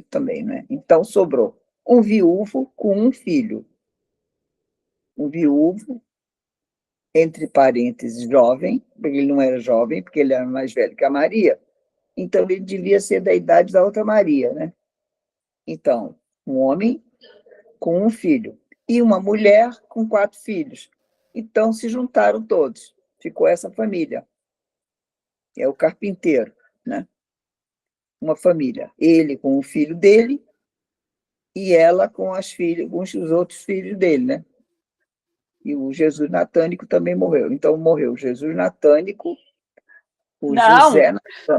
Speaker 2: também, né? Então, sobrou um viúvo com um filho. Um viúvo, entre parênteses, jovem, porque ele não era jovem, porque ele era mais velho que a Maria, então ele devia ser da idade da outra Maria, né? Então, um homem com um filho e uma mulher com 4 filhos. Então, se juntaram todos. Ficou essa família. É o carpinteiro, né? Uma família. Ele com o filho dele e ela com com os outros filhos dele, né? E o Jesus natânico também morreu. Então, morreu o Jesus natânico,
Speaker 4: José...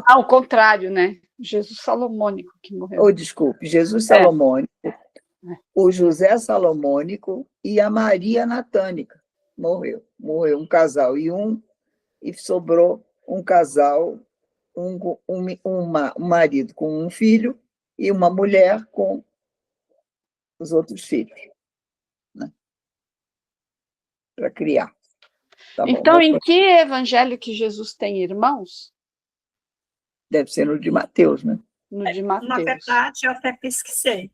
Speaker 4: Ao contrário, né? Jesus salomônico que morreu.
Speaker 2: Desculpe, Jesus salomônico, o José salomônico e a Maria natânica. Morreu um casal e sobrou um casal, um marido com um filho e uma mulher com os outros filhos, né? Para criar.
Speaker 4: Tá então, em que evangelho que Jesus tem irmãos?
Speaker 2: Deve ser no de Mateus, né?
Speaker 4: No de Mateus.
Speaker 3: Na verdade, eu até pesquisei.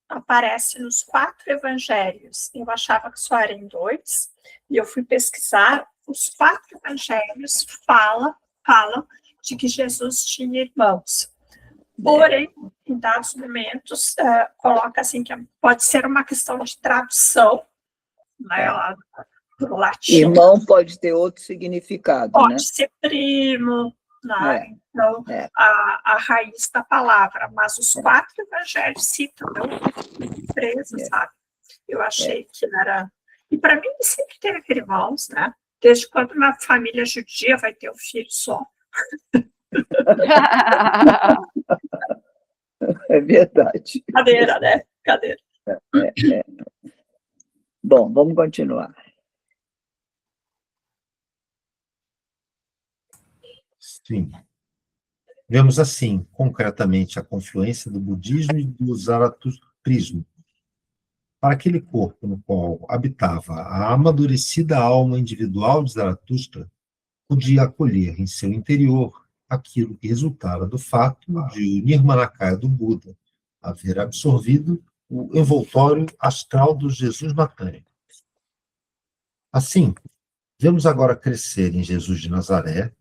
Speaker 3: Aparece nos 4 evangelhos. Eu achava que só era em 2, e eu fui pesquisar. Os 4 evangelhos falam de que Jesus tinha irmãos. Porém, em dados momentos, coloca assim que pode ser uma questão de tradução, né, lá do latim.
Speaker 2: Irmão pode ter outro significado,
Speaker 3: Pode
Speaker 2: né?
Speaker 3: ser primo, né?
Speaker 2: É,
Speaker 3: Então,
Speaker 2: é.
Speaker 3: a raiz da palavra, mas os 4 evangelhos citam, não presa, sabe? Eu achei que era... E para mim, sempre teve irmãos, né? Desde quando uma família judia vai ter um filho só?
Speaker 2: É verdade.
Speaker 3: Cadeira, né? Cadeira.
Speaker 2: Bom, vamos continuar.
Speaker 1: Sim. Vemos assim, concretamente, a confluência do budismo e do zaratustrismo. Para aquele corpo no qual habitava a amadurecida alma individual de Zaratustra, podia acolher em seu interior aquilo que resultara do fato de o Nirmanakaya do Buda haver absorvido o envoltório astral do Jesus Natânico. Assim, vemos agora crescer em Jesus de Nazaré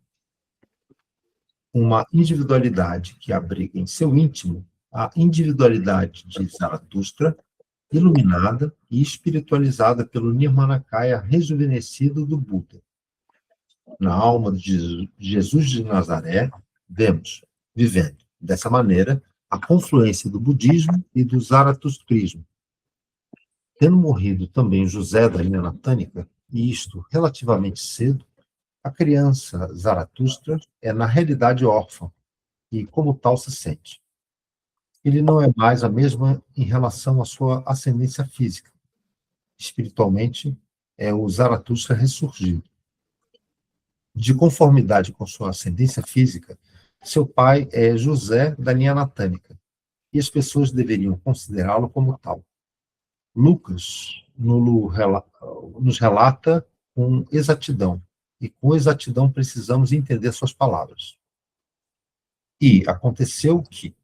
Speaker 1: uma individualidade que abriga em seu íntimo a individualidade de Zaratustra, iluminada e espiritualizada pelo Nirmanakaya rejuvenescido do Buda. Na alma de Jesus de Nazaré, vemos, vivendo dessa maneira, a confluência do budismo e do zaratustrismo. Tendo morrido também José da linha natânica, e isto relativamente cedo, a criança Zaratustra é, na realidade, órfã, e como tal se sente. Ele não é mais a mesma em relação à sua ascendência física. Espiritualmente, é o Zaratustra ressurgido. De conformidade com sua ascendência física, seu pai é José da linha natânica, e as pessoas deveriam considerá-lo como tal. Lucas nos relata com exatidão, e com exatidão precisamos entender suas palavras. E aconteceu que,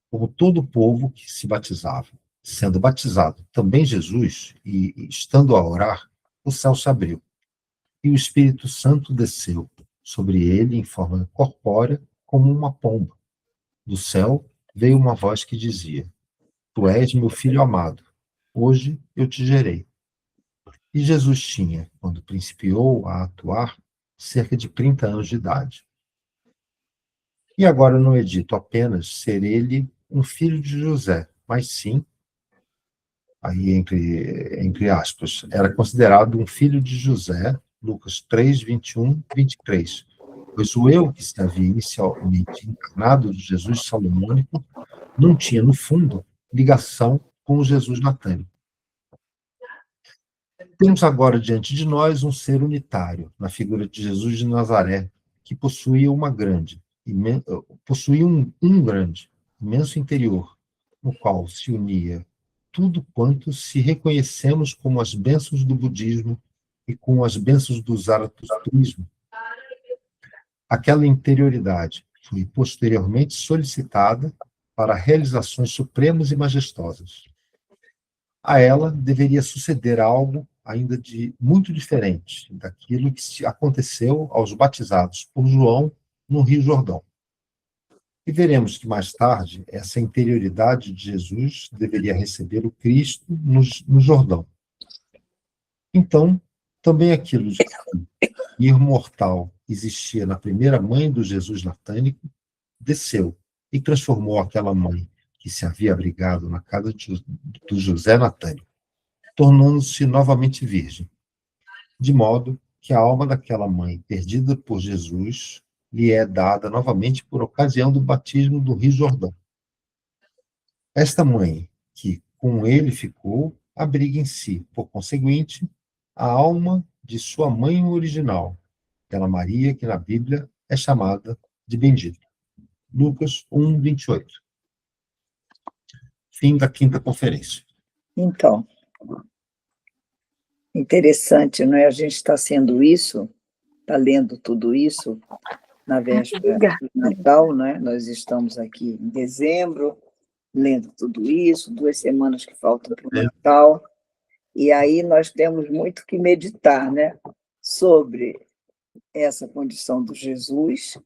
Speaker 1: como todo o povo que se batizava, sendo batizado também Jesus, e estando a orar, o céu se abriu, e o Espírito Santo desceu sobre ele em forma corpórea, como uma pomba. Do céu veio uma voz que dizia: Tu és meu filho amado, hoje eu te gerei. E Jesus tinha, quando principiou a atuar, cerca de 30 anos de idade. E agora não é dito apenas ser ele um filho de José, mas sim, aí entre aspas, era considerado um filho de José, Lucas 3, 21, 23. Pois o eu que se havia inicialmente encarnado de Jesus salomônico não tinha, no fundo, ligação com o Jesus natânico. Temos agora diante de nós um ser unitário, na figura de Jesus de Nazaré, que possuía um grande, imenso interior, no qual se unia tudo quanto se reconhecemos como as bênçãos do budismo e com as bênçãos do zaratustrismo. Aquela interioridade foi posteriormente solicitada para realizações supremas e majestosas. A ela deveria suceder algo ainda de muito diferente daquilo que aconteceu aos batizados por João no Rio Jordão. E veremos que mais tarde essa interioridade de Jesus deveria receber o Cristo no Jordão. Então, também aquilo que imortal existia na primeira mãe do Jesus natânico desceu e transformou aquela mãe que se havia abrigado na casa do José natânico, tornando-se novamente virgem, de modo que a alma daquela mãe perdida por Jesus lhe é dada novamente por ocasião do batismo do Rio Jordão. Esta mãe, que com ele ficou, abriga em si, por conseguinte, a alma de sua mãe original, aquela Maria que na Bíblia é chamada de bendita. Lucas 1, 28. Fim da 5ª conferência.
Speaker 2: Então, interessante, não é? A gente está sendo isso, está lendo tudo isso na véspera do Natal, não é? Nós estamos aqui em dezembro, lendo tudo isso, 2 semanas que faltam para o Natal, e aí nós temos muito que meditar, né? Sobre essa condição do Jesus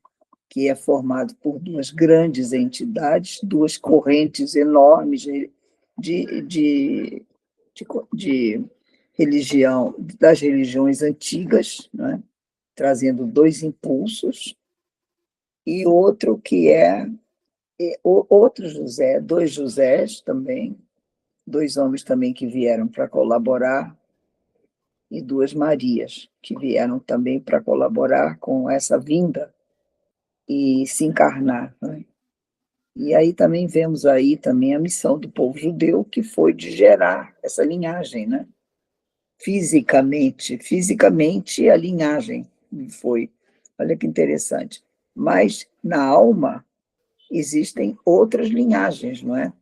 Speaker 2: que é formado por duas grandes entidades, duas correntes enormes de, de, de religião, das religiões antigas, né? Trazendo dois impulsos, e outro que outro José, dois Josés também, dois homens também que vieram para colaborar, e duas Marias, que vieram também para colaborar com essa vinda e se encarnar, né? E aí também vemos aí também a missão do povo judeu, que foi de gerar essa linhagem, né? Fisicamente a linhagem foi, olha que interessante. Mas na alma existem outras linhagens, não é?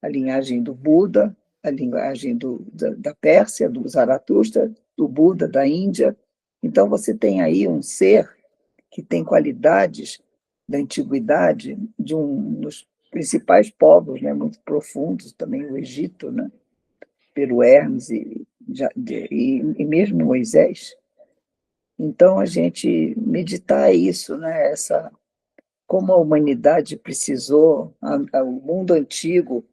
Speaker 2: A linhagem do Buda, a linhagem da Pérsia, do Zaratustra, do Buda, da Índia. Então, você tem aí um ser que tem qualidades da antiguidade de um dos principais povos, né, muito profundos, também o Egito, né, pelo Hermes e mesmo Moisés. Então, a gente meditar isso, né, como a humanidade precisou, o mundo antigo,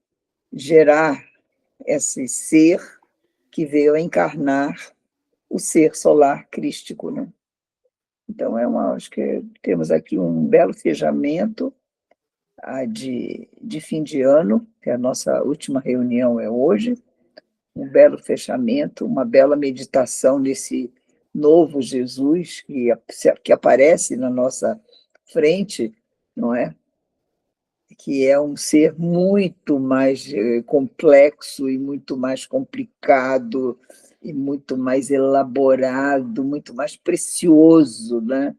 Speaker 2: gerar esse ser que veio a encarnar o ser solar crístico, né? Então, acho que temos aqui um belo fechamento de fim de ano, que a nossa última reunião é hoje, um belo fechamento, uma bela meditação nesse novo Jesus que aparece na nossa frente, não é? Que é um ser muito mais complexo e muito mais complicado e muito mais elaborado, muito mais precioso, né,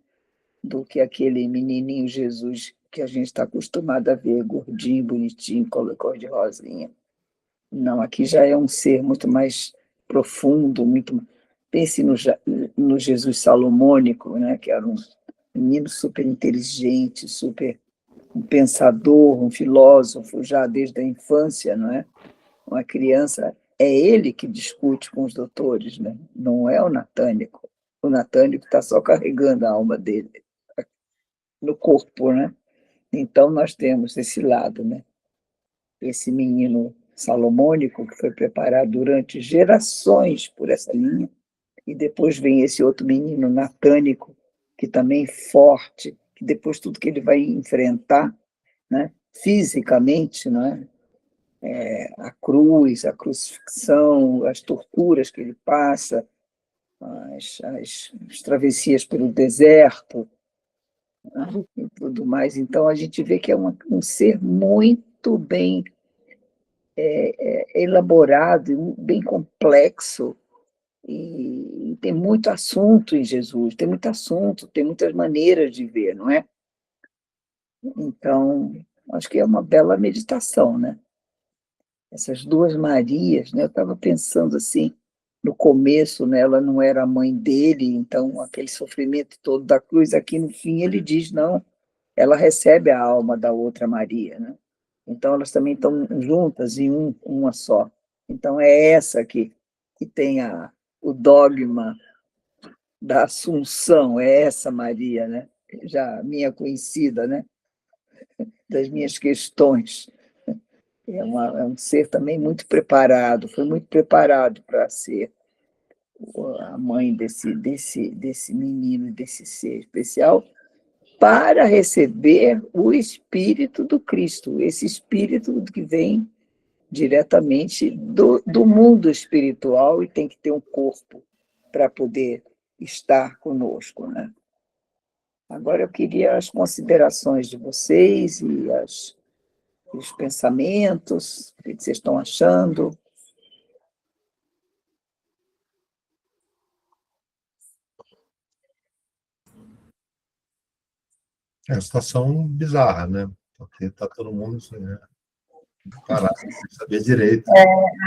Speaker 2: do que aquele menininho Jesus que a gente está acostumado a ver, gordinho, bonitinho, cor de rosinha. Não, aqui já é um ser muito mais profundo, muito. Pense no Jesus salomônico, né, que era um menino super inteligente, super um pensador, um filósofo já desde a infância, não é? Uma criança, é ele que discute com os doutores, né? Não é o Natânico. O Natânico está só carregando a alma dele no corpo, né? Então nós temos esse lado, né? Esse menino salomônico que foi preparado durante gerações por essa linha, e depois vem esse outro menino natânico, que também é forte, que depois tudo que ele vai enfrentar, né, fisicamente, não é? A cruz, a crucifixão, as torturas que ele passa, as travessias pelo deserto, né, e tudo mais. Então, a gente vê que é um ser muito bem elaborado, bem complexo, e tem muito assunto em Jesus, tem muito assunto, tem muitas maneiras de ver, não é? Então, acho que é uma bela meditação, né? Essas duas Marias, né? Eu estava pensando assim, no começo, né, ela não era a mãe dele, então aquele sofrimento todo da cruz, aqui no fim ele diz, não, ela recebe a alma da outra Maria, né? Então elas também estão juntas em uma só. Então é essa que tem o dogma da Assunção, é essa Maria, né? Já minha conhecida, né? Das minhas questões. É um ser também muito preparado, foi muito preparado para ser a mãe desse menino, desse ser especial, para receber o Espírito do Cristo, esse Espírito que vem diretamente do mundo espiritual e tem que ter um corpo para poder estar conosco, né? Agora eu queria as considerações de vocês e os pensamentos, o que vocês estão achando.
Speaker 1: É uma situação bizarra, né? Porque está todo mundo assim, né, parado, sem saber direito.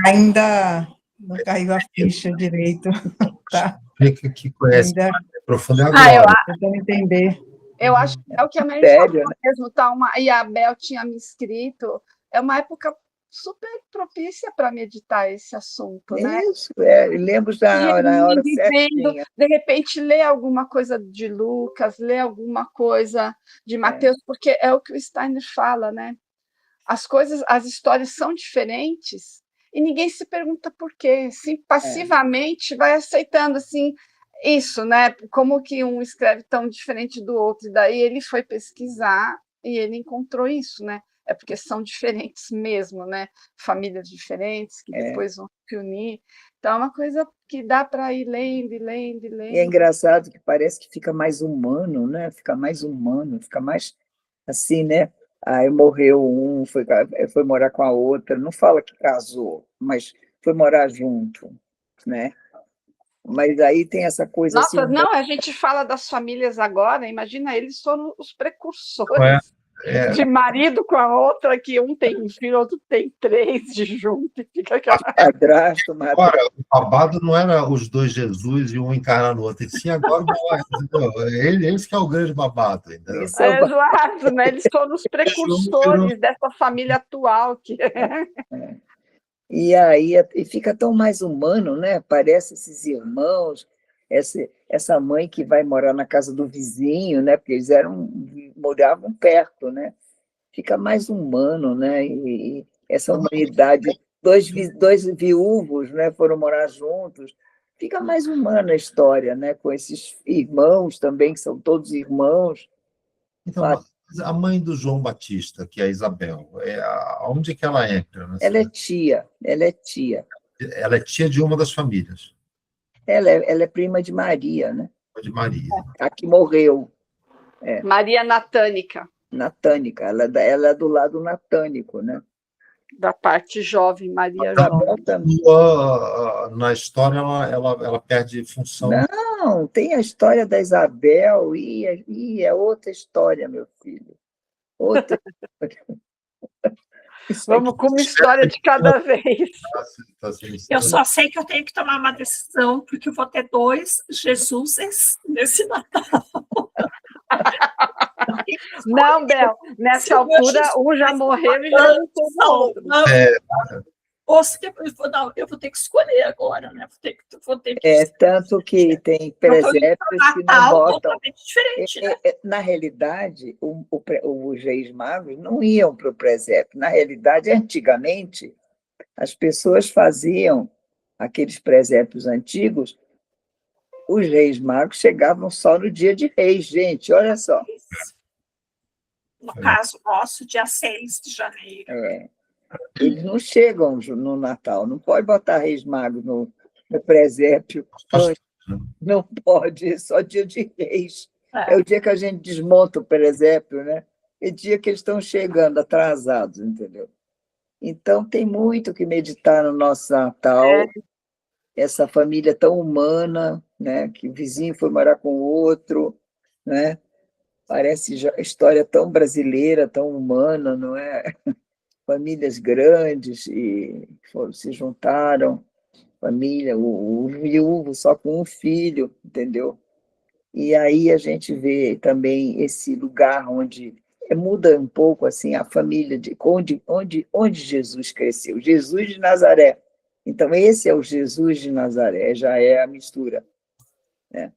Speaker 5: Ainda não caiu a ficha direito. Tá?
Speaker 1: Explica que conhece
Speaker 5: Ainda
Speaker 1: profundo agora.
Speaker 5: tentando entender.
Speaker 4: Eu acho que é o que a Mary
Speaker 2: Sério,
Speaker 4: falou
Speaker 2: né?
Speaker 4: mesmo, tá? E a Bel tinha me escrito. É uma época super propícia para meditar esse assunto, né?
Speaker 2: Isso, lembro na hora
Speaker 4: Vivendo,
Speaker 2: certinha.
Speaker 4: de repente, ler alguma coisa de Lucas, ler alguma coisa de Mateus, porque é o que o Steiner fala, né? As histórias são diferentes e ninguém se pergunta por quê. Assim, passivamente vai aceitando assim isso, né? Como que um escreve tão diferente do outro? E daí ele foi pesquisar e ele encontrou isso, né? É porque são diferentes mesmo, né? Famílias diferentes que depois vão se unir. Então é uma coisa que dá para ir lendo e lendo e lendo.
Speaker 2: E é engraçado que parece que fica mais humano, né? Fica mais humano, fica mais assim, né? Aí morreu um, foi morar com a outra. Não fala que casou, mas foi morar junto, né? Mas aí tem essa coisa assim.
Speaker 4: Nossa, não, a gente fala das famílias agora, imagina, eles foram os precursores de marido com a outra, que um tem um filho, outro tem 3 de junto, e fica aquela...
Speaker 2: Padrasto,
Speaker 1: Agora, o babado não era os dois Jesus e um encarar no outro, e sim agora eles que é o grande babado. Entendeu?
Speaker 2: Isso é
Speaker 4: Exato, né? Eles foram os precursores dessa família atual.
Speaker 2: E aí e fica tão mais humano, né? Parece esses irmãos, essa mãe que vai morar na casa do vizinho, né? Porque eles moravam perto, né? Fica mais humano, né? E essa humanidade, dois viúvos, né? Foram morar juntos. Fica mais humana a história, né? Com esses irmãos também, que são todos irmãos.
Speaker 1: Então, a mãe do João Batista, que é a Isabel, onde que ela entra?
Speaker 2: Ela é tia.
Speaker 1: Ela é tia de uma das famílias.
Speaker 2: Ela é prima de Maria, né?
Speaker 1: De Maria.
Speaker 2: A que morreu.
Speaker 4: Maria Natânica.
Speaker 2: Natânica, ela é do lado natânico, né?
Speaker 4: Da parte jovem, Maria Jovem.
Speaker 1: Na história, ela perde função.
Speaker 2: Não, tem a história da Isabel e é outra história, meu filho. Outra.
Speaker 4: Vamos com uma história de cada vez.
Speaker 3: Eu só sei que eu tenho que tomar uma decisão, porque eu vou ter 2 Jesuses nesse Natal.
Speaker 4: Não, Bel, nessa altura, um já morreu e já não tem outro.
Speaker 3: Ou se depois, não, eu vou ter que escolher agora, né? Vou ter que
Speaker 2: tanto que tem presépios que não botam.
Speaker 3: Diferente, né?
Speaker 2: Na realidade, os Reis Magos não iam para o presépio. Na realidade, antigamente, as pessoas faziam aqueles presépios antigos, os Reis Magos chegavam só no dia de Reis, gente, olha só.
Speaker 3: No caso nosso, dia 6 de janeiro.
Speaker 2: Eles não chegam no Natal, não pode botar Reis Magos no presépio. Não pode, só dia de Reis. É o dia que a gente desmonta o presépio, né? É dia que eles estão chegando atrasados, entendeu? Então, tem muito que meditar no nosso Natal. Essa família tão humana, né? Que o vizinho foi morar com o outro, né? Parece história tão brasileira, tão humana, não é? Famílias grandes e se juntaram, família, o viúvo só com um filho, entendeu? E aí a gente vê também esse lugar onde muda um pouco assim a família de onde Jesus cresceu, Jesus de Nazaré. Então esse é o Jesus de Nazaré, já é a mistura, né?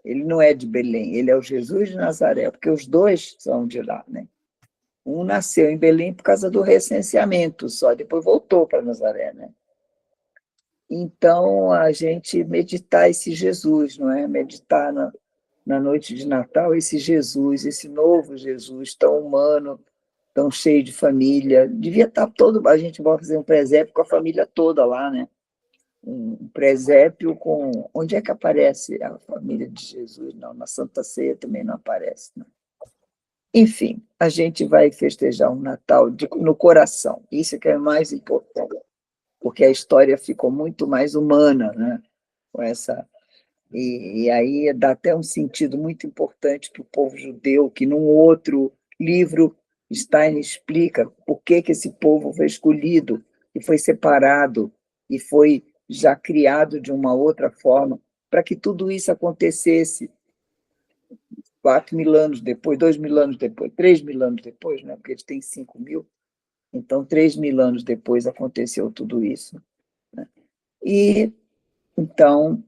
Speaker 2: Ele não é de Belém, ele é o Jesus de Nazaré, porque os dois são de lá, né? Um nasceu em Belém por causa do recenseamento só, depois voltou para Nazaré, né? Então, a gente meditar esse Jesus, não é? Meditar na noite de Natal esse Jesus, esse novo Jesus, tão humano, tão cheio de família. Devia estar a gente vai fazer um presépio com a família toda lá, né? Um presépio com... Onde é que aparece a família de Jesus? Não, na Santa Ceia também não aparece, não. Enfim, a gente vai festejar um Natal no coração. Isso que é mais importante, porque a história ficou muito mais humana, né? Com essa... E aí dá até um sentido muito importante para o povo judeu, que num outro livro Stein explica por que esse povo foi escolhido e foi separado e foi já criado de uma outra forma, para que tudo isso acontecesse 4.000 anos depois, 2.000 anos depois, 3.000 anos depois, né? Porque eles têm 5.000. Então, 3.000 anos depois aconteceu tudo isso, né? E, então,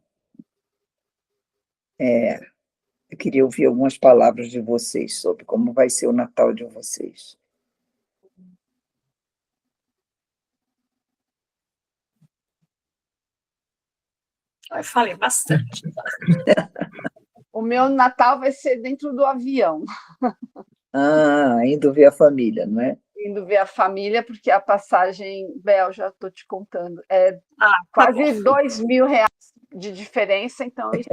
Speaker 2: eu queria ouvir algumas palavras de vocês sobre como vai ser o Natal de vocês.
Speaker 3: Eu falei bastante.
Speaker 4: O meu Natal vai ser dentro do avião,
Speaker 2: Indo ver a família, não é?
Speaker 4: indo ver a família, porque a passagem, Bel, já estou te contando, é
Speaker 3: Tá
Speaker 4: quase
Speaker 3: bom.
Speaker 4: R$ 2.000 de diferença, então eu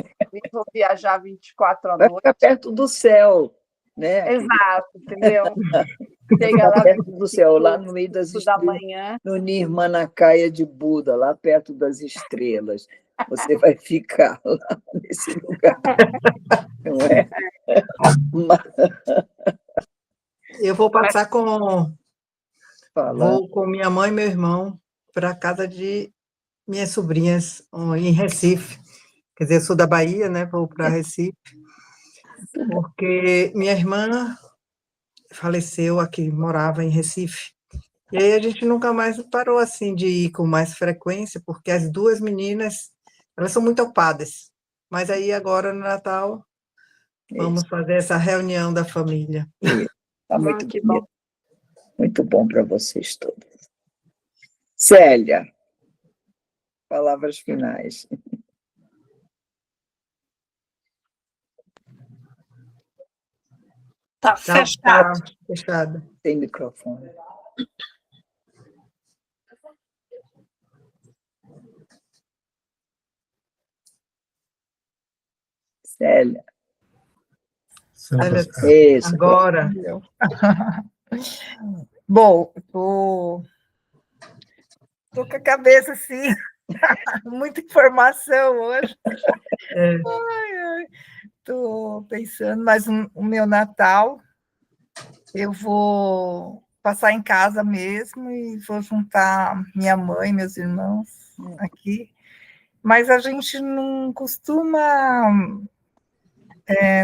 Speaker 4: vou viajar 24 à
Speaker 2: Vai
Speaker 4: noite.
Speaker 2: ficar perto do céu, né?
Speaker 4: Exato, entendeu? Chega
Speaker 2: Ficar
Speaker 4: lá
Speaker 2: perto do céu, lá no meio das
Speaker 4: 5 da
Speaker 2: estrelas,
Speaker 4: manhã.
Speaker 2: no Nirmanakaya de Buda, lá perto das estrelas. Você vai ficar lá nesse lugar, não é?
Speaker 5: Eu vou passar
Speaker 2: Fala.
Speaker 5: vou com minha mãe e meu irmão para a casa de minhas sobrinhas em Recife. Quer dizer, eu sou da Bahia, né? Vou para Recife, porque minha irmã faleceu aqui, morava em Recife. E aí a gente nunca mais parou assim de ir com mais frequência, porque as duas meninas, elas são muito ocupadas. Mas aí agora no Natal vamos fazer essa reunião da família.
Speaker 2: Está muito
Speaker 4: Que
Speaker 2: bonito.
Speaker 4: bom.
Speaker 2: Muito bom para vocês todos. Célia, palavras finais.
Speaker 3: Tá fechado.
Speaker 5: Fechado.
Speaker 2: Tem microfone. Célia.
Speaker 5: Olha,
Speaker 2: Isso.
Speaker 5: agora.
Speaker 6: Bom, tô com a cabeça assim, muita informação hoje. Estou pensando, mas o meu Natal eu vou passar em casa mesmo e vou juntar minha mãe, meus irmãos aqui. Mas a gente não costuma,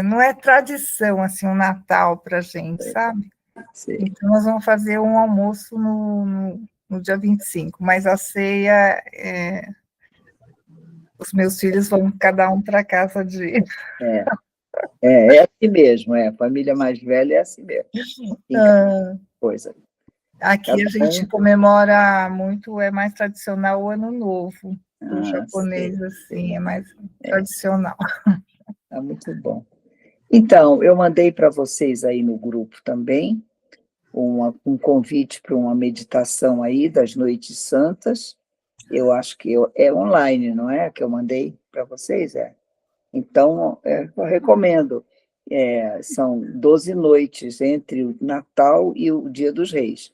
Speaker 6: não é tradição assim o Natal para a gente, sabe?
Speaker 2: Sim.
Speaker 6: Então nós vamos fazer um almoço no dia 25, mas a ceia, os meus filhos vão cada um para casa de...
Speaker 2: É assim mesmo, a família mais velha é assim mesmo. Coisa.
Speaker 6: Aqui a gente comemora muito, é mais tradicional o Ano Novo, o japonês, assim, é mais tradicional.
Speaker 2: Tá muito bom. Então, eu mandei para vocês aí no grupo também um convite para uma meditação aí das Noites Santas. Eu acho que é online, não é? Que eu mandei para vocês, Então, eu recomendo. São 12 noites entre o Natal e o Dia dos Reis.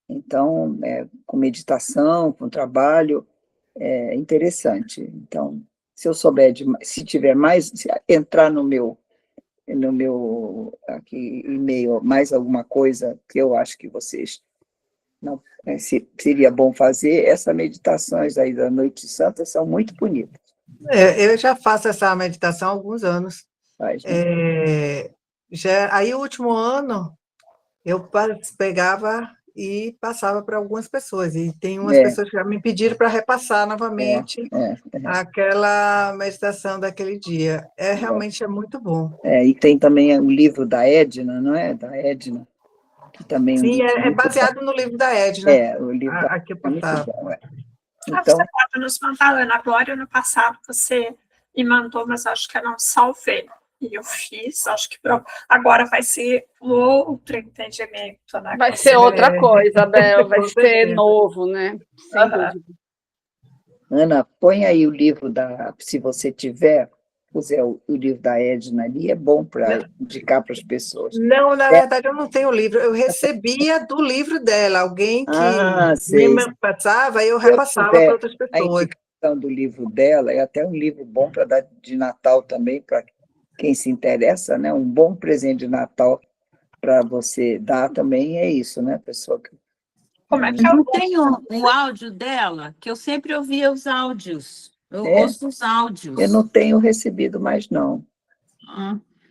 Speaker 2: Então, com meditação, com trabalho, é interessante. Então, se eu souber se tiver mais, se entrar no meu aqui e-mail mais alguma coisa que eu acho que vocês não seria bom fazer, essas meditações aí da Noite Santa são muito bonitas.
Speaker 5: Eu já faço essa meditação há alguns anos.
Speaker 2: Faz, né?
Speaker 5: Aí, o último ano, eu pegava e passava para algumas pessoas, e tem umas pessoas que já me pediram para repassar novamente aquela meditação daquele dia. Realmente é muito bom.
Speaker 2: E tem também o livro da Edna, não é? Da Edna, que também
Speaker 5: Sim, é baseado no livro da Edna.
Speaker 2: O livro da
Speaker 5: Aqui eu passava.
Speaker 2: muito bom,
Speaker 3: Então, você pode nos mandar, Ana. Agora, no passado, você me mandou, mas acho que eu não salvei. E eu fiz, acho que agora vai ser outro entendimento. Né?
Speaker 4: Vai ser outra coisa, Bel, vai ser novo, né? Sem dúvida.
Speaker 2: Ana, põe aí o livro se você tiver, puser o livro da Edna ali, é bom para indicar para as pessoas.
Speaker 5: Não, na verdade, eu não tenho o livro, eu recebia do livro dela, alguém que me passava e eu repassava para outras pessoas.
Speaker 2: A indicação do livro dela é até um livro bom para dar de Natal também, para quem se interessa, né? Um bom presente de Natal para você dar também é isso, né, pessoa?
Speaker 3: Como é que
Speaker 7: eu tenho o áudio dela, que eu sempre ouvia os áudios. Eu ouço os áudios.
Speaker 2: Eu não tenho recebido mais, não.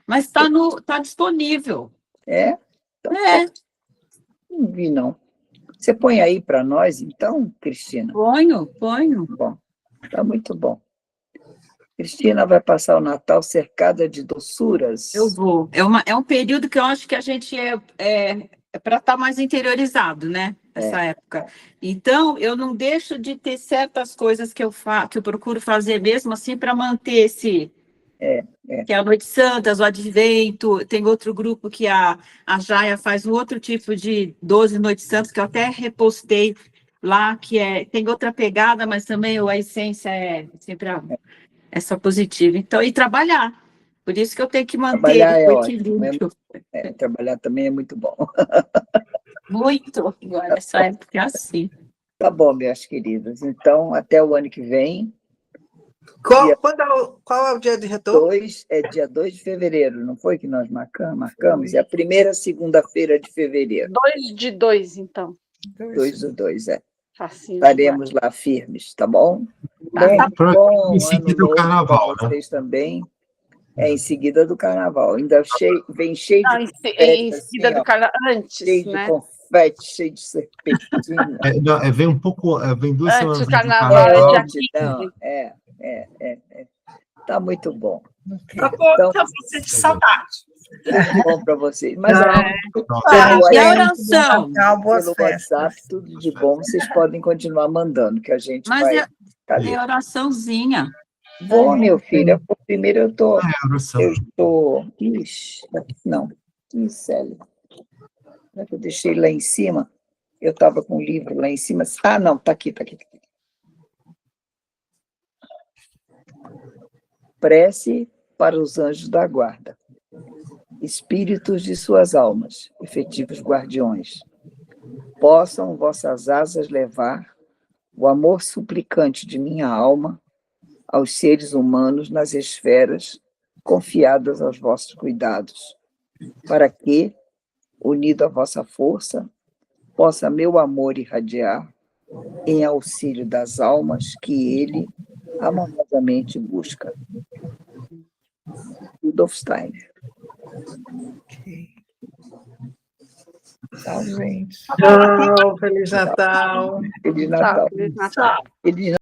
Speaker 7: Mas tá disponível.
Speaker 2: Então, não vi, não. Você põe aí para nós, então, Cristina?
Speaker 7: Ponho.
Speaker 2: Bom, tá muito bom. Cristina vai passar o Natal cercada de doçuras.
Speaker 7: Eu vou. É um período que eu acho que a gente é para estar mais interiorizado, né? Essa época. Então, eu não deixo de ter certas coisas que eu procuro fazer mesmo assim para manter esse. Que é a Noite Santas, o Advento. Tem outro grupo que a Jaia faz um outro tipo de 12 Noites Santas, que eu até repostei lá, tem outra pegada, mas também a essência é sempre essa positiva. Então, e trabalhar. Por isso que eu tenho que manter
Speaker 2: Trabalhar é
Speaker 7: o
Speaker 2: ótimo.
Speaker 7: equilíbrio.
Speaker 2: Trabalhar também é muito bom.
Speaker 7: Muito. Agora, essa época é assim.
Speaker 2: Tá bom, minhas queridas. Então, até o ano que vem.
Speaker 5: Qual é o dia de retorno?
Speaker 2: Dia 2 de fevereiro, não foi que nós marcamos? É a primeira segunda-feira de fevereiro.
Speaker 4: 2 de 2, então.
Speaker 2: 2 do 2,
Speaker 4: Facinho.
Speaker 2: Estaremos lá firmes, tá bom?
Speaker 4: Tá.
Speaker 2: Bom
Speaker 1: Em seguida o carnaval,
Speaker 2: para vocês também. Em seguida do carnaval. Ainda vem cheio
Speaker 4: Não,
Speaker 2: de
Speaker 4: em seguida do carnaval, antes,
Speaker 2: cheio
Speaker 4: né?
Speaker 2: de confete, cheio de serpentina.
Speaker 1: Vem um pouco, vem 2
Speaker 4: Antes
Speaker 1: semanas
Speaker 4: do
Speaker 1: antes do
Speaker 4: carnaval,
Speaker 1: carnaval.
Speaker 4: dia
Speaker 2: Não,
Speaker 4: 15.
Speaker 2: Tá muito bom.
Speaker 3: Tá bom,
Speaker 2: Então,
Speaker 3: então você de saudade.
Speaker 2: Tudo bom para vocês. Mas
Speaker 7: E a oração?
Speaker 6: Boas
Speaker 2: pelo
Speaker 6: festas.
Speaker 2: WhatsApp, tudo de bom, vocês podem continuar mandando, que a gente
Speaker 7: Mas
Speaker 2: vai.
Speaker 7: é oraçãozinha.
Speaker 2: Vou, meu filho. Primeiro eu estou.
Speaker 1: Oração.
Speaker 2: Ixi, não. Ih, Célia. Será que eu deixei lá em cima? Eu estava com o livro lá em cima. Ah, não, está aqui. Prece para os anjos da guarda. Espíritos de suas almas, efetivos guardiões, possam vossas asas levar o amor suplicante de minha alma aos seres humanos nas esferas confiadas aos vossos cuidados, para que, unido à vossa força, possa meu amor irradiar em auxílio das almas que ele amorosamente busca. Rudolf Steiner.
Speaker 6: Tchau, gente.
Speaker 5: Tchau, Feliz Natal.
Speaker 2: Feliz Natal.
Speaker 4: Feliz Natal.
Speaker 2: Feliz